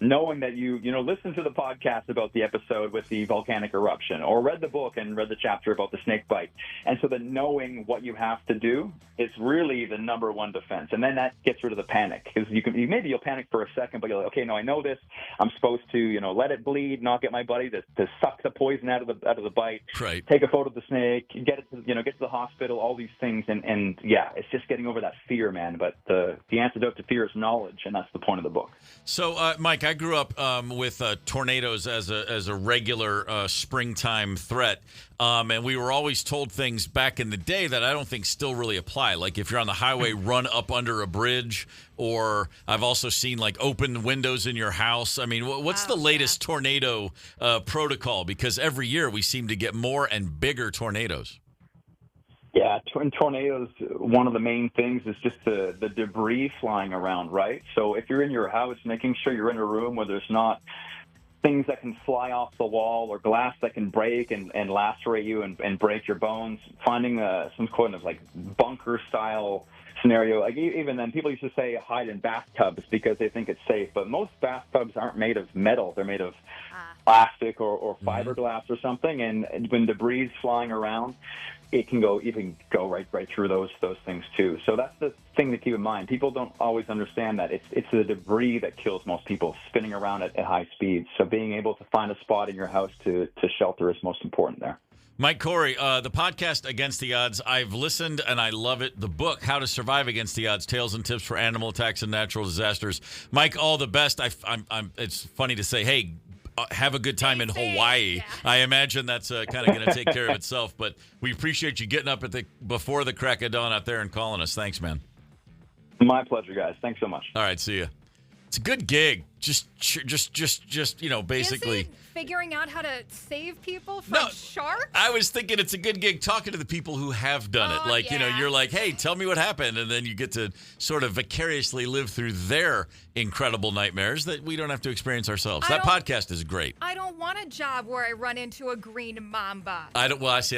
Knowing that you listen to the podcast about the episode with the volcanic eruption, or read the book and read the chapter about the snake bite. And so that knowing what you have to do is really the number one defense. And then that gets rid of the panic. Because maybe you'll panic for a second, but you're like, okay, no, I know this. I'm supposed to, let it bleed, not get my buddy to suck the poison out of the bite. Right. Take a photo of the snake, get it to, get to the hospital, all these things. And yeah, it's just getting over that fear, man. But the antidote to fear is knowledge, and that's the point of the book. So, Mike, I grew up with tornadoes as a regular springtime threat, and we were always told things back in the day that I don't think still really apply. Like if you're on the highway, run up under a bridge, or I've also seen like open windows in your house. I mean, what's the latest tornado protocol? Because every year we seem to get more and bigger tornadoes. Yeah, in tornadoes, one of the main things is just the debris flying around, right? So if you're in your house, making sure you're in a room where there's not things that can fly off the wall or glass that can break and lacerate you and break your bones, finding some kind of like bunker-style scenario. Like even then, people used to say hide in bathtubs because they think it's safe, but most bathtubs aren't made of metal. They're made of plastic or fiberglass or something, and when debris is flying around, it can go right through those things too. So that's the thing to keep in mind. People don't always understand that it's the debris that kills most people, spinning around at high speeds. So being able to find a spot in your house to shelter is most important there. Mike Corey, the podcast Against the Odds, I've listened and I love it. The book, How to Survive Against the Odds, Tales and Tips for Animal Attacks and Natural Disasters. Mike, all the best. It's funny to say, hey, have a good time in Hawaii. Yeah. I imagine that's kind of going to take care of itself, but we appreciate you getting up before the crack of dawn out there and calling us. Thanks, man. My pleasure, guys. Thanks so much. All right, see you. It's a good gig. Just basically. Is it figuring out how to save people from sharks? I was thinking it's a good gig talking to the people who have done it. Like, you're like, hey, tell me what happened. And then you get to sort of vicariously live through their incredible nightmares that we don't have to experience ourselves. That podcast is great. I don't want a job where I run into a green mamba. I don't want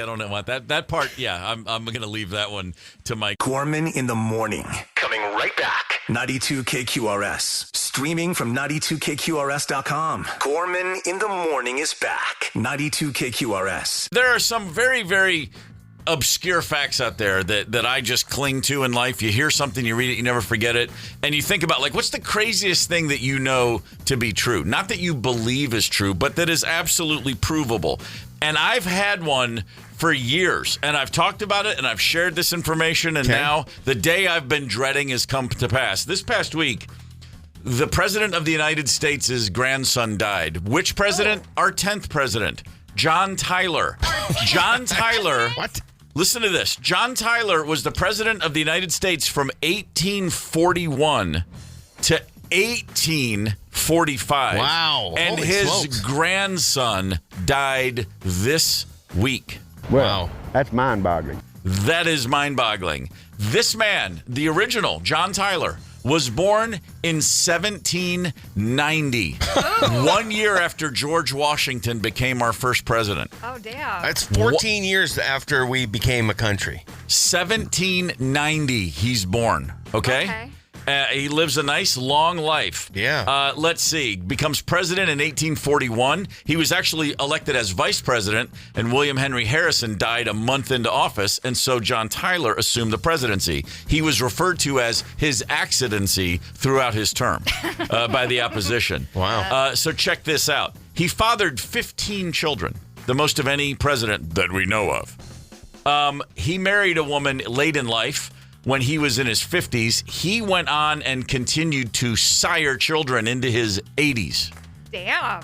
that. That part, yeah, I'm going to leave that one to Mike. Gorman in the morning. Coming right back. 92 KQRS. Streaming from 92KQRS.com. Gorman in the morning is back. 92 KQRS. There are some very, very obscure facts out there that I just cling to in life. You hear something, you read it, you never forget it. And you think about, like, what's the craziest thing that you know to be true? Not that you believe is true, but that is absolutely provable. And I've had one for years, and I've talked about it, and I've shared this information, and now the day I've been dreading has come to pass. This past week, the President of the United States' grandson died. Which president? Our 10th president, John Tyler. John Tyler. What? Listen to this. John Tyler was the President of the United States from 1841 to 1845. Wow. And Holy his smokes. grandson died this week. Well, that's mind-boggling. That is mind-boggling. This man, the original John Tyler, was born in 1790, 1 year after George Washington became our first president. Oh, damn. That's 14 years after we became a country. 1790, he's born. Okay. He lives a nice, long life. Yeah. Let's see. Becomes president in 1841. He was actually elected as vice president, and William Henry Harrison died a month into office, and so John Tyler assumed the presidency. He was referred to as His Accidency throughout his term by the opposition. Wow. So check this out. He fathered 15 children, the most of any president that we know of. He married a woman late in life. When he was in his 50s, he went on and continued to sire children into his 80s. Damn.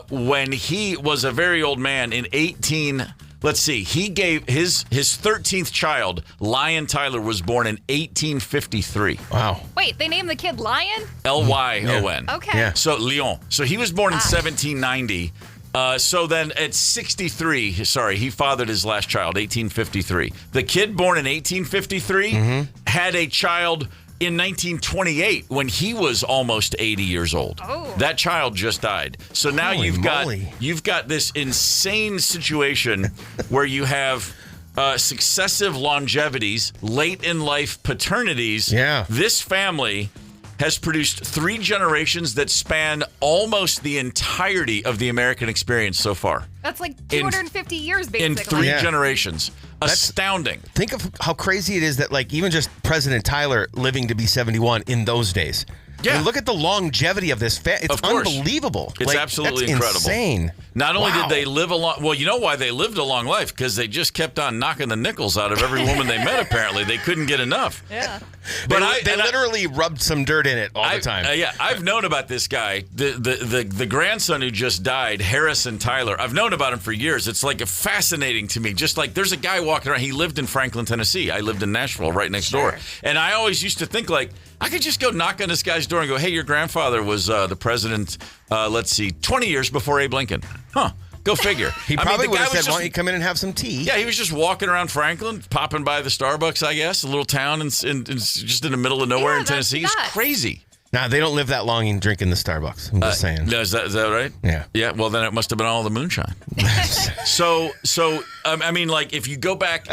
When he was a very old man in he gave his 13th child, Lyon Tyler, was born in 1853. Wow. Wait, they named the kid Lion? Lyon. Okay. Yeah. So Lyon. So he was born in 1790. So then at 63, he fathered his last child, 1853. The kid born in 1853 had a child in 1928 when he was almost 80 years old. Oh. That child just died. So now Holy you've got this insane situation where you have successive longevities, late in life paternities. Yeah. This family has produced 3 generations that span almost the entirety of the American experience so far. That's like 250 years, basically. In 3 generations. Astounding. Think of how crazy it is that, like, even just President Tyler living to be 71 in those days. Yeah. I mean, look at the longevity of this. It's unbelievable. It's absolutely that's incredible. Insane. Not only did they live a long... Well, you know why they lived a long life? Because they just kept on knocking the nickels out of every woman they met, apparently. They couldn't get enough. Yeah. But they literally rubbed some dirt in it all the time. I've known about this guy. The grandson who just died, Harrison Tyler. I've known about him for years. It's like fascinating to me. Just like there's a guy walking around. He lived in Franklin, Tennessee. I lived in Nashville, right next door. And I always used to think, like, I could just go knock on this guy's door and go, hey, your grandfather was the president, 20 years before Abe Lincoln. Huh. Go figure. He probably would have said, why don't you come in and have some tea? Yeah, he was just walking around Franklin, popping by the Starbucks, I guess, a little town just in the middle of nowhere in Tennessee. It's crazy. Nah, they don't live that long in drinking the Starbucks. I'm just saying. Is that right? Yeah. Yeah, well, then it must have been all the moonshine. So I mean, like, if you go back,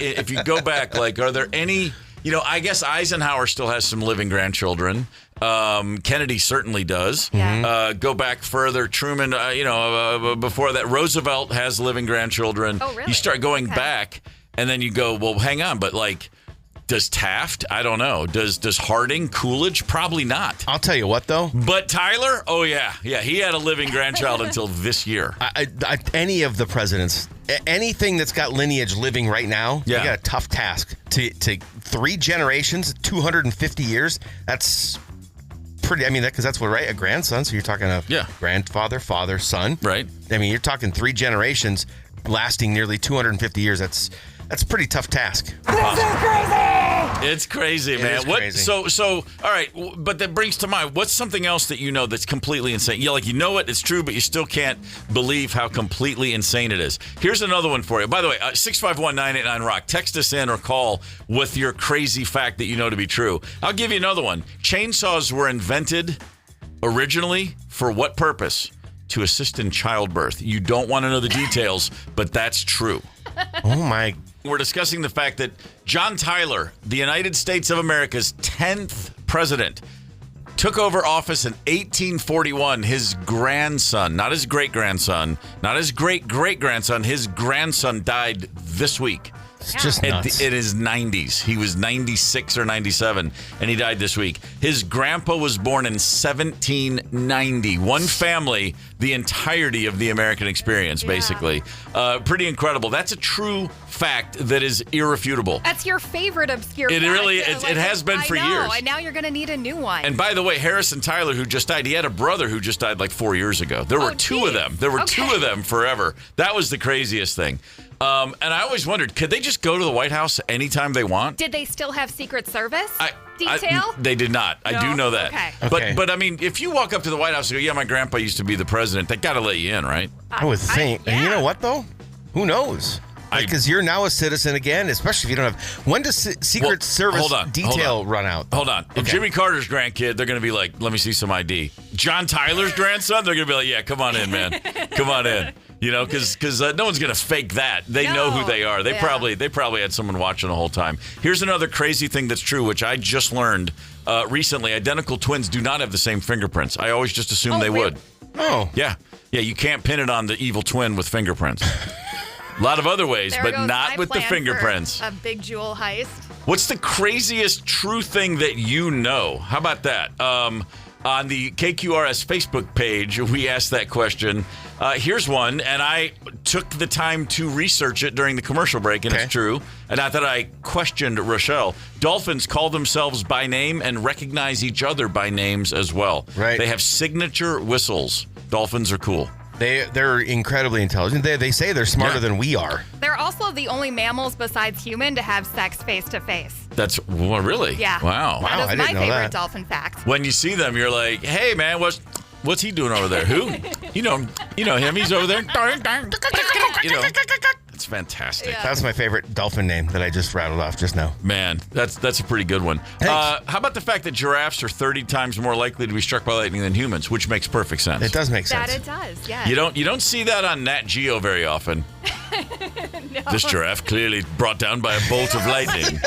like, are there any... You know, I guess Eisenhower still has some living grandchildren. Kennedy certainly does. Yeah. Go back further, Truman, before that, Roosevelt has living grandchildren. Oh, really? You start going back, and then you go, well, hang on, but, like, does Taft? I don't know. Does Harding? Coolidge? Probably not. I'll tell you what, though. But Tyler? Oh, yeah. Yeah, he had a living grandchild until this year. Any of the presidents... Anything that's got lineage living right now, you got a tough task. To 3 generations, 250 years, that's pretty, I mean, because that's what, right? A grandson, so you're talking a grandfather, father, son. Right. I mean, you're talking 3 generations lasting nearly 250 years. That's a pretty tough task. This is crazy! It's crazy, man. It is crazy. So, all right, but that brings to mind, what's something else that you know that's completely insane? You know it, it's true, but you still can't believe how completely insane it is. Here's another one for you. By the way, 651-989-ROCK. Text us in or call with your crazy fact that you know to be true. I'll give you another one. Chainsaws were invented originally for what purpose? To assist in childbirth. You don't want to know the details, but that's true. Oh, my. We're discussing the fact that John Tyler, the United States of America's 10th president, took over office in 1841. His grandson, not his great-grandson, not his great-great-grandson, his grandson died this week. It's just nuts. In his 90s. He was 96 or 97, and he died this week. His grandpa was born in 1790. One family, the entirety of the American experience, basically. Pretty incredible. That's a true fact that is irrefutable. That's your favorite obscure fact. It really is. It has been for years. And now you're going to need a new one. And by the way, Harrison Tyler, who just died, he had a brother who just died like 4 years ago. There were 2 of them. There were 2 of them forever. That was the craziest thing. And I always wondered, could they just go to the White House anytime they want? Did they still have Secret Service detail? They did not. I do know that. Okay. But I mean, if you walk up to the White House and go, yeah, my grandpa used to be the president, they got to let you in, right? I would think. And you know what, though? Who knows? Because you're now a citizen again, especially if you don't have... When does Secret Service detail run out? Hold on. If Jimmy Carter's grandkid, they're going to be like, let me see some ID. John Tyler's grandson, they're going to be like, yeah, come on in, man. Come on in. You know, because no one's going to fake that. They know who they are. They probably had someone watching the whole time. Here's another crazy thing that's true, which I just learned recently. Identical twins do not have the same fingerprints. I always just assumed they would. Oh. Yeah. Yeah, you can't pin it on the evil twin with fingerprints. A lot of other ways, but not with the fingerprints. A big jewel heist. What's the craziest true thing that you know? How about that? On the KQRS Facebook page, we asked that question. Here's one, and I took the time to research it during the commercial break, and it's true. And not that I questioned Rochelle. Dolphins call themselves by name and recognize each other by names as well. Right. They have signature whistles. Dolphins are cool. They're incredibly intelligent. They say they're smarter than we are. They're also the only mammals besides human to have sex face-to-face. That's really? Yeah. Wow. That is my favorite dolphin fact. When you see them, you're like, hey, man, what's he doing over there? Who? You know him. He's over there. It's fantastic. Yeah. That's my favorite dolphin name that I just rattled off just now. Man, that's a pretty good one. How about the fact that giraffes are 30 times more likely to be struck by lightning than humans, which makes perfect sense. It does make sense. That it does, yeah. You don't see that on Nat Geo very often. No. This giraffe clearly brought down by a bolt of lightning.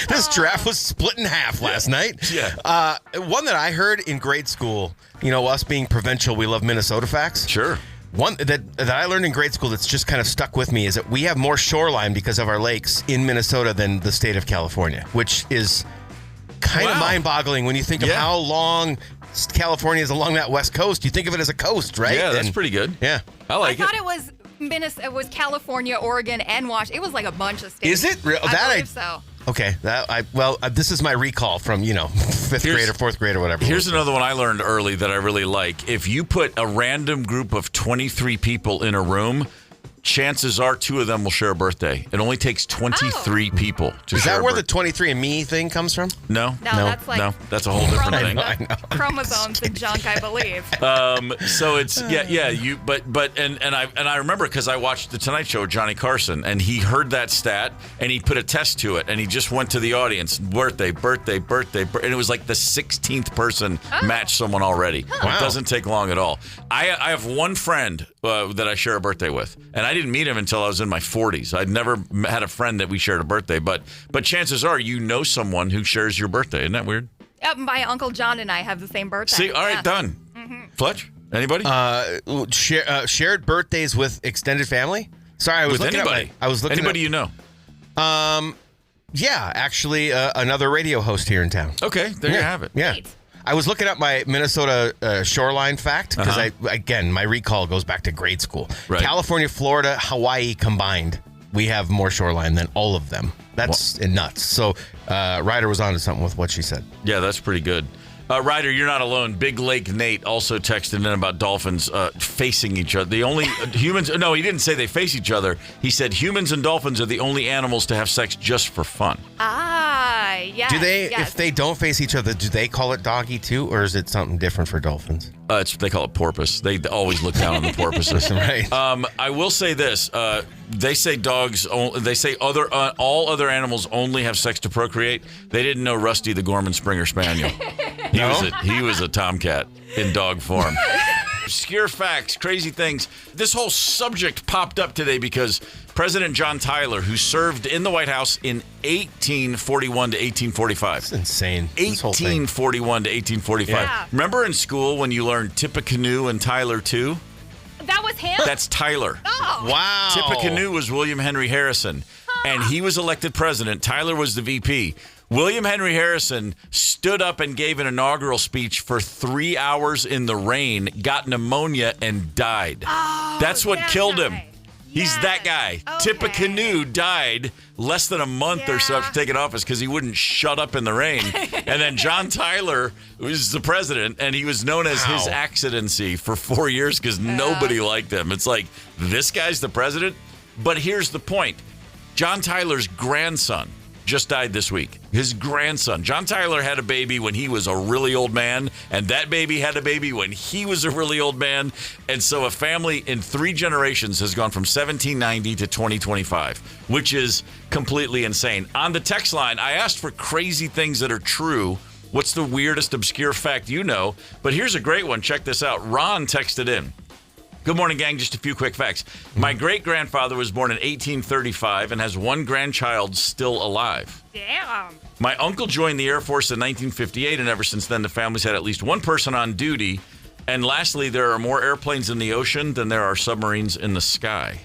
This giraffe was split in half last night. Yeah. One that I heard in grade school, us being provincial, we love Minnesota facts. Sure. One that I learned in grade school that's just kind of stuck with me is that we have more shoreline because of our lakes in Minnesota than the state of California, which is kind of mind-boggling when you think of how long California is along that west coast. You think of it as a coast, right? Yeah, that's pretty good. Yeah. I thought it was Minnesota, it was California, Oregon, and Washington. It was like a bunch of states. Is it real? I believe so. Okay, this is my recall from fifth grade or fourth grade or whatever. Here's another one I learned early that I really like. If you put a random group of 23 people in a room, chances are 2 of them will share a birthday. It only takes 23 people to Is share that a where the 23andMe thing comes from? No, that's like that's a whole different thing. chromosomes and junk, I believe. So it's I remember because I watched the Tonight Show with Johnny Carson, and he heard that stat and he put a test to it, and he just went to the audience, birthday, and it was like the 16th person matched someone already. Wow. It doesn't take long at all. I have one friend that I share a birthday with, and I didn't meet him until I was in my 40s. I'd never had a friend that we shared a birthday, but chances are someone who shares your birthday. Isn't that weird? Yep, my Uncle John and I have the same birthday. See, all right, done. Mm-hmm. Fletch, anybody? Shared birthdays with extended family? Sorry, I was with looking anybody. I was looking anybody you know. Yeah, actually, another radio host here in town. Okay, there you have it. Yeah. Neat. I was looking at my Minnesota shoreline fact because my recall goes back to grade school. Right. California, Florida, Hawaii combined, we have more shoreline than all of them. That's nuts. So Ryder was on to something with what she said. Yeah, that's pretty good. Ryder, you're not alone. Big Lake Nate also texted in about dolphins facing each other. The only humans... No, he didn't say they face each other. He said humans and dolphins are the only animals to have sex just for fun. Yes. Do they, if they don't face each other, do they call it doggy too, or is it something different for dolphins? They call it porpoise. They always look down on the porpoises. Right. I will say this. They say dogs... They say all other animals only have sex to procreate. They didn't know Rusty the Gorman Springer Spaniel. He was a tomcat in dog form. Obscure facts, crazy things. This whole subject popped up today because President John Tyler, who served in the White House in 1841 to 1845. That's insane. 1841 to 1845. Yeah. Remember in school when you learned Tippecanoe and Tyler too? That was him? That's Tyler. Oh. Wow. Tippecanoe was William Henry Harrison, and he was elected president. Tyler was the VP. William Henry Harrison stood up and gave an inaugural speech for 3 hours in the rain, got pneumonia, and died. Oh, that's what killed him. He's Yes. that guy. Okay. Tippecanoe died less than a month or so after taking office because he wouldn't shut up in the rain. And then John Tyler was the president, and he was known as his accidency for 4 years because nobody liked him. It's like, this guy's the president? But here's the point. John Tyler's grandson just died this week. His grandson. John Tyler had a baby when he was a really old man, and that baby had a baby when he was a really old man. And so a family in 3 generations has gone from 1790 to 2025, which is completely insane. On the text line, I asked for crazy things that are true. What's the weirdest obscure fact you know? But here's a great one. Check this out. Ron texted in. Good morning, gang. Just a few quick facts. My great-grandfather was born in 1835 and has 1 grandchild still alive. Damn. My uncle joined the Air Force in 1958, and ever since then, the family's had at least 1 person on duty. And lastly, there are more airplanes in the ocean than there are submarines in the sky.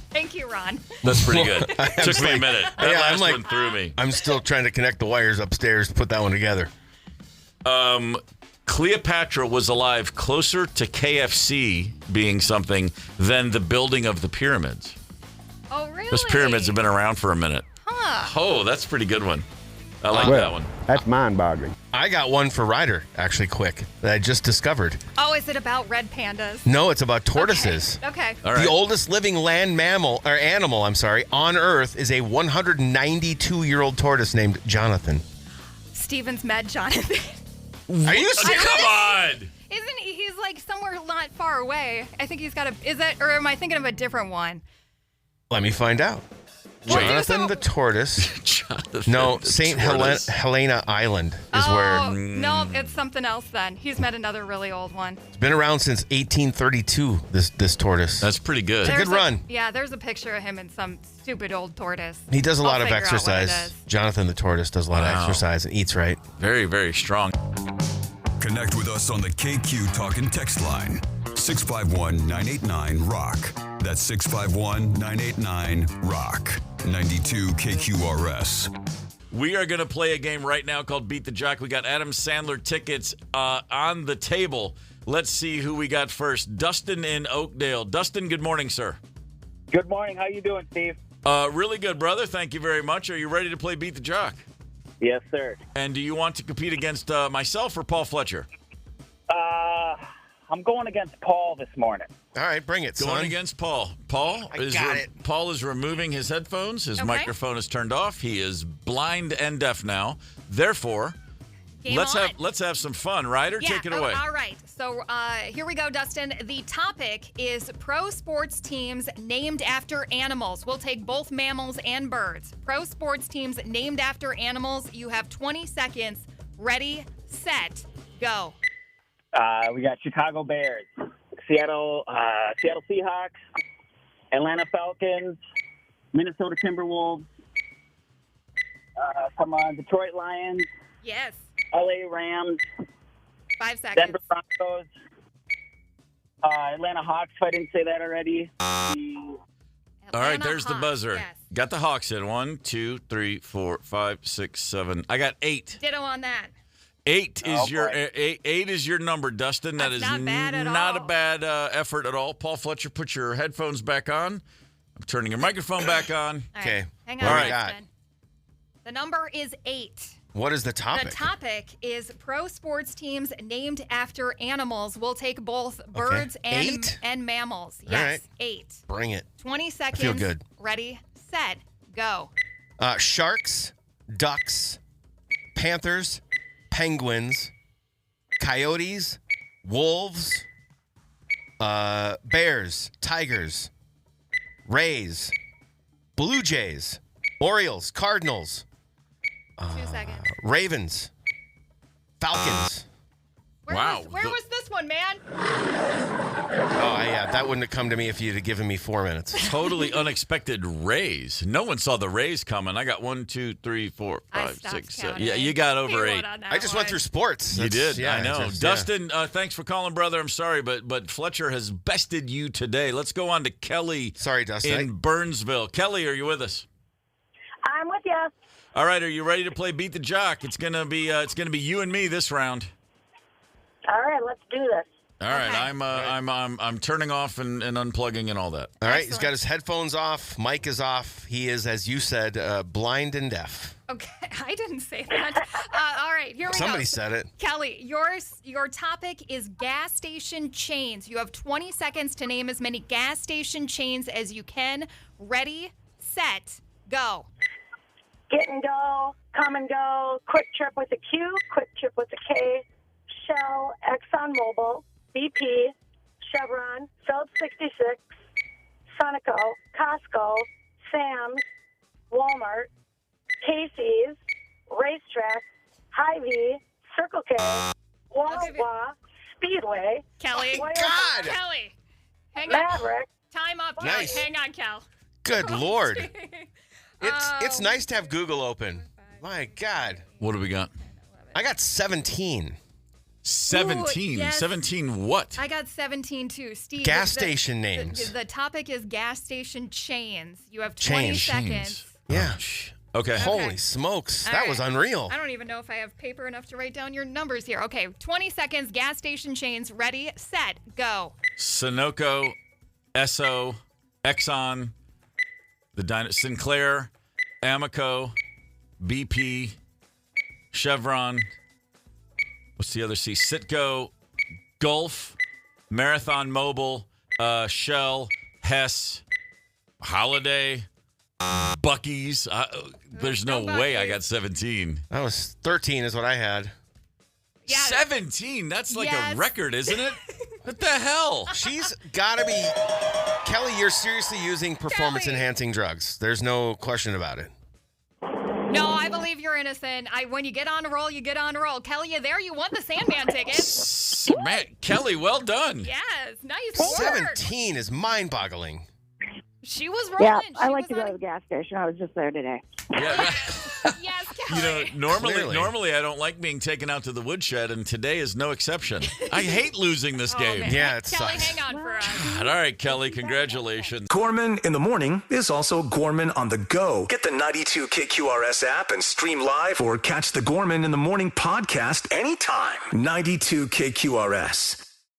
Thank you, Ron. That's pretty good. Took me a minute. That last one threw me. I'm still trying to connect the wires upstairs to put that one together. Cleopatra was alive closer to KFC being something than the building of the pyramids. Oh, really? Those pyramids have been around for a minute. Huh. Oh, that's a pretty good one. I like that one. That's mind-boggling. I got one for Ryder, actually, quick, that I just discovered. Oh, is it about red pandas? No, it's about tortoises. Okay. All right. The oldest living land animal on Earth is a 192-year-old tortoise named Jonathan. Steven's met Jonathan. Are you serious? Come on. Isn't he? He's like somewhere not far away. I think he's got a. Is it? Or am I thinking of a different one? Let me find out. Well, Jonathan the Tortoise. Jonathan No, the St. Tortoise. Helena Island is Oh, where no, it's something else then. He's met another really old one. it's been around since 1832. This tortoise. That's pretty good. Good run. Yeah, there's a picture of him in some stupid old tortoise. He does a I'll lot of figure out what it exercise. is. Jonathan the Tortoise does a lot of Wow. exercise and eats right. Very, very strong. Connect with us on the KQ Talk and Text line. 651-989-ROCK. That's 651-989-ROCK. 92 KQRS. We are going to play a game right now called Beat the Jock. We got Adam Sandler tickets on the table. Let's see who we got first. Dustin in Oakdale. Dustin, good morning, sir. Good morning. How you doing, Steve? Really good, brother. Thank you very much. Are you ready to play Beat the Jock? Yes, sir. And do you want to compete against myself or Paul Fletcher? I'm going against Paul this morning. All right, bring it, son. Going against Paul. Paul got it. Paul is removing his headphones. His microphone is turned off. He is blind and deaf now. Therefore, Game let's on. have some fun. Ryder, take it away. All right. So here we go, Dustin. The topic is pro sports teams named after animals. We'll take both mammals and birds. Pro sports teams named after animals. You have 20 seconds. Ready, set, go. We got Chicago Bears, Seattle Seahawks, Atlanta Falcons, Minnesota Timberwolves, Detroit Lions, Yes. LA Rams, 5 seconds. Denver Broncos, Atlanta Hawks, if I didn't say that already. All right, there's the Hawks, buzzer. yes. Got the Hawks in. 1, 2, 3, 4, 5, 6, 7. I got 8. Ditto on that. 8 is Oh, your boy. 8 is your number, Dustin. That That's is not bad at not all. a bad effort at all. Paul Fletcher, put your headphones back on. I'm turning your microphone back on. All right, Okay. Hang What on, do we got? Dustin. The number is 8. What is the topic? The topic is pro sports teams named after animals. We'll take both birds and 8? and mammals. All Yes, right. 8. Bring it. 20 seconds. feel good. Ready, set, go. Sharks, ducks, panthers, penguins, coyotes, wolves, bears, tigers, rays, blue jays, orioles, cardinals, 2 seconds. ravens, falcons. Where was this one, man? Oh, yeah, that wouldn't have come to me if you'd have given me 4 minutes. Totally unexpected raise. No one saw the raise coming. I got 1, 2, 3, 4, I 5, stopped 6, 7. counting. Yeah, you got over He 8. won on that I just went one. through sports. You That's- did. yeah, I know. just- yeah. Dustin, thanks for calling, brother. I'm sorry, but Fletcher has bested you today. Let's go on to Kelly. Sorry, Dustin. In Burnsville. Kelly, are you with us? I'm with you. All right, are you ready to play Beat the Jock? It's gonna be you and me this round. All right, let's do this. All right, Okay. I'm turning off and unplugging and all that. All right, he's Excellent. got his headphones off. Mic is off. He is, as you said, blind and deaf. Okay, I didn't say that. All right, here we go. Somebody said it. Kelly, your topic is gas station chains. You have 20 seconds to name as many gas station chains as you can. Ready, set, go. Get and go, come and go, quick trip with a Q, quick trip with a K, Shell, ExxonMobil, BP, Chevron, Phillips 66, Sunoco, Costco, Sam's, Walmart, Casey's, Racetrack, Hy-Vee, Circle K, Wawa, Speedway, Kelly. God! Kelly. Hang on. Maverick. Time up. Kelly. Nice. Hang on, Cal. Good Lord. Oh. It's nice to have Google open. My God. What do we got? I got 17. 17. Ooh, yes. 17 what? I got 17 too. Steve. Gas station the- names. The topic is gas station chains. You have 20 Chains. seconds. Yeah. Okay. Holy smokes. All That right. was unreal. I don't even know if I have paper enough to write down your numbers here. Okay, 20 seconds, gas station chains. Ready, set, go. Sunoco, Esso, Exxon, Sinclair, Amoco, BP, Chevron. What's the other C? Citgo, Gulf, Marathon Mobile, Shell, Hess, Holiday, Buc-ee's. There's no way I got 17. That was 13 is what I had. Yeah. 17? That's like Yes. a record, isn't it? What the hell? She's got to be. Kelly, you're seriously using performance-enhancing drugs. There's no question about it. No, I believe you're innocent. When you get on a roll, you get on a roll. Kelly, you there? You won the Sandman tickets. Man, Kelly, well done. Yes, nice work. 17 is mind-boggling. She was rolling. Yeah, I She like was to go on- to the gas station. I was just there today. Yeah. Yes, You Kelly. know, Clearly. normally I don't like being taken out to the woodshed, and today is no exception. I hate losing this game. man. Yeah, it Kelly, sucks. hang on for us. God, all right, Kelly, congratulations. Gorman in the morning is also Gorman on the go. Get the 92 KQRS app and stream live or catch the Gorman in the morning podcast anytime. 92 KQRS.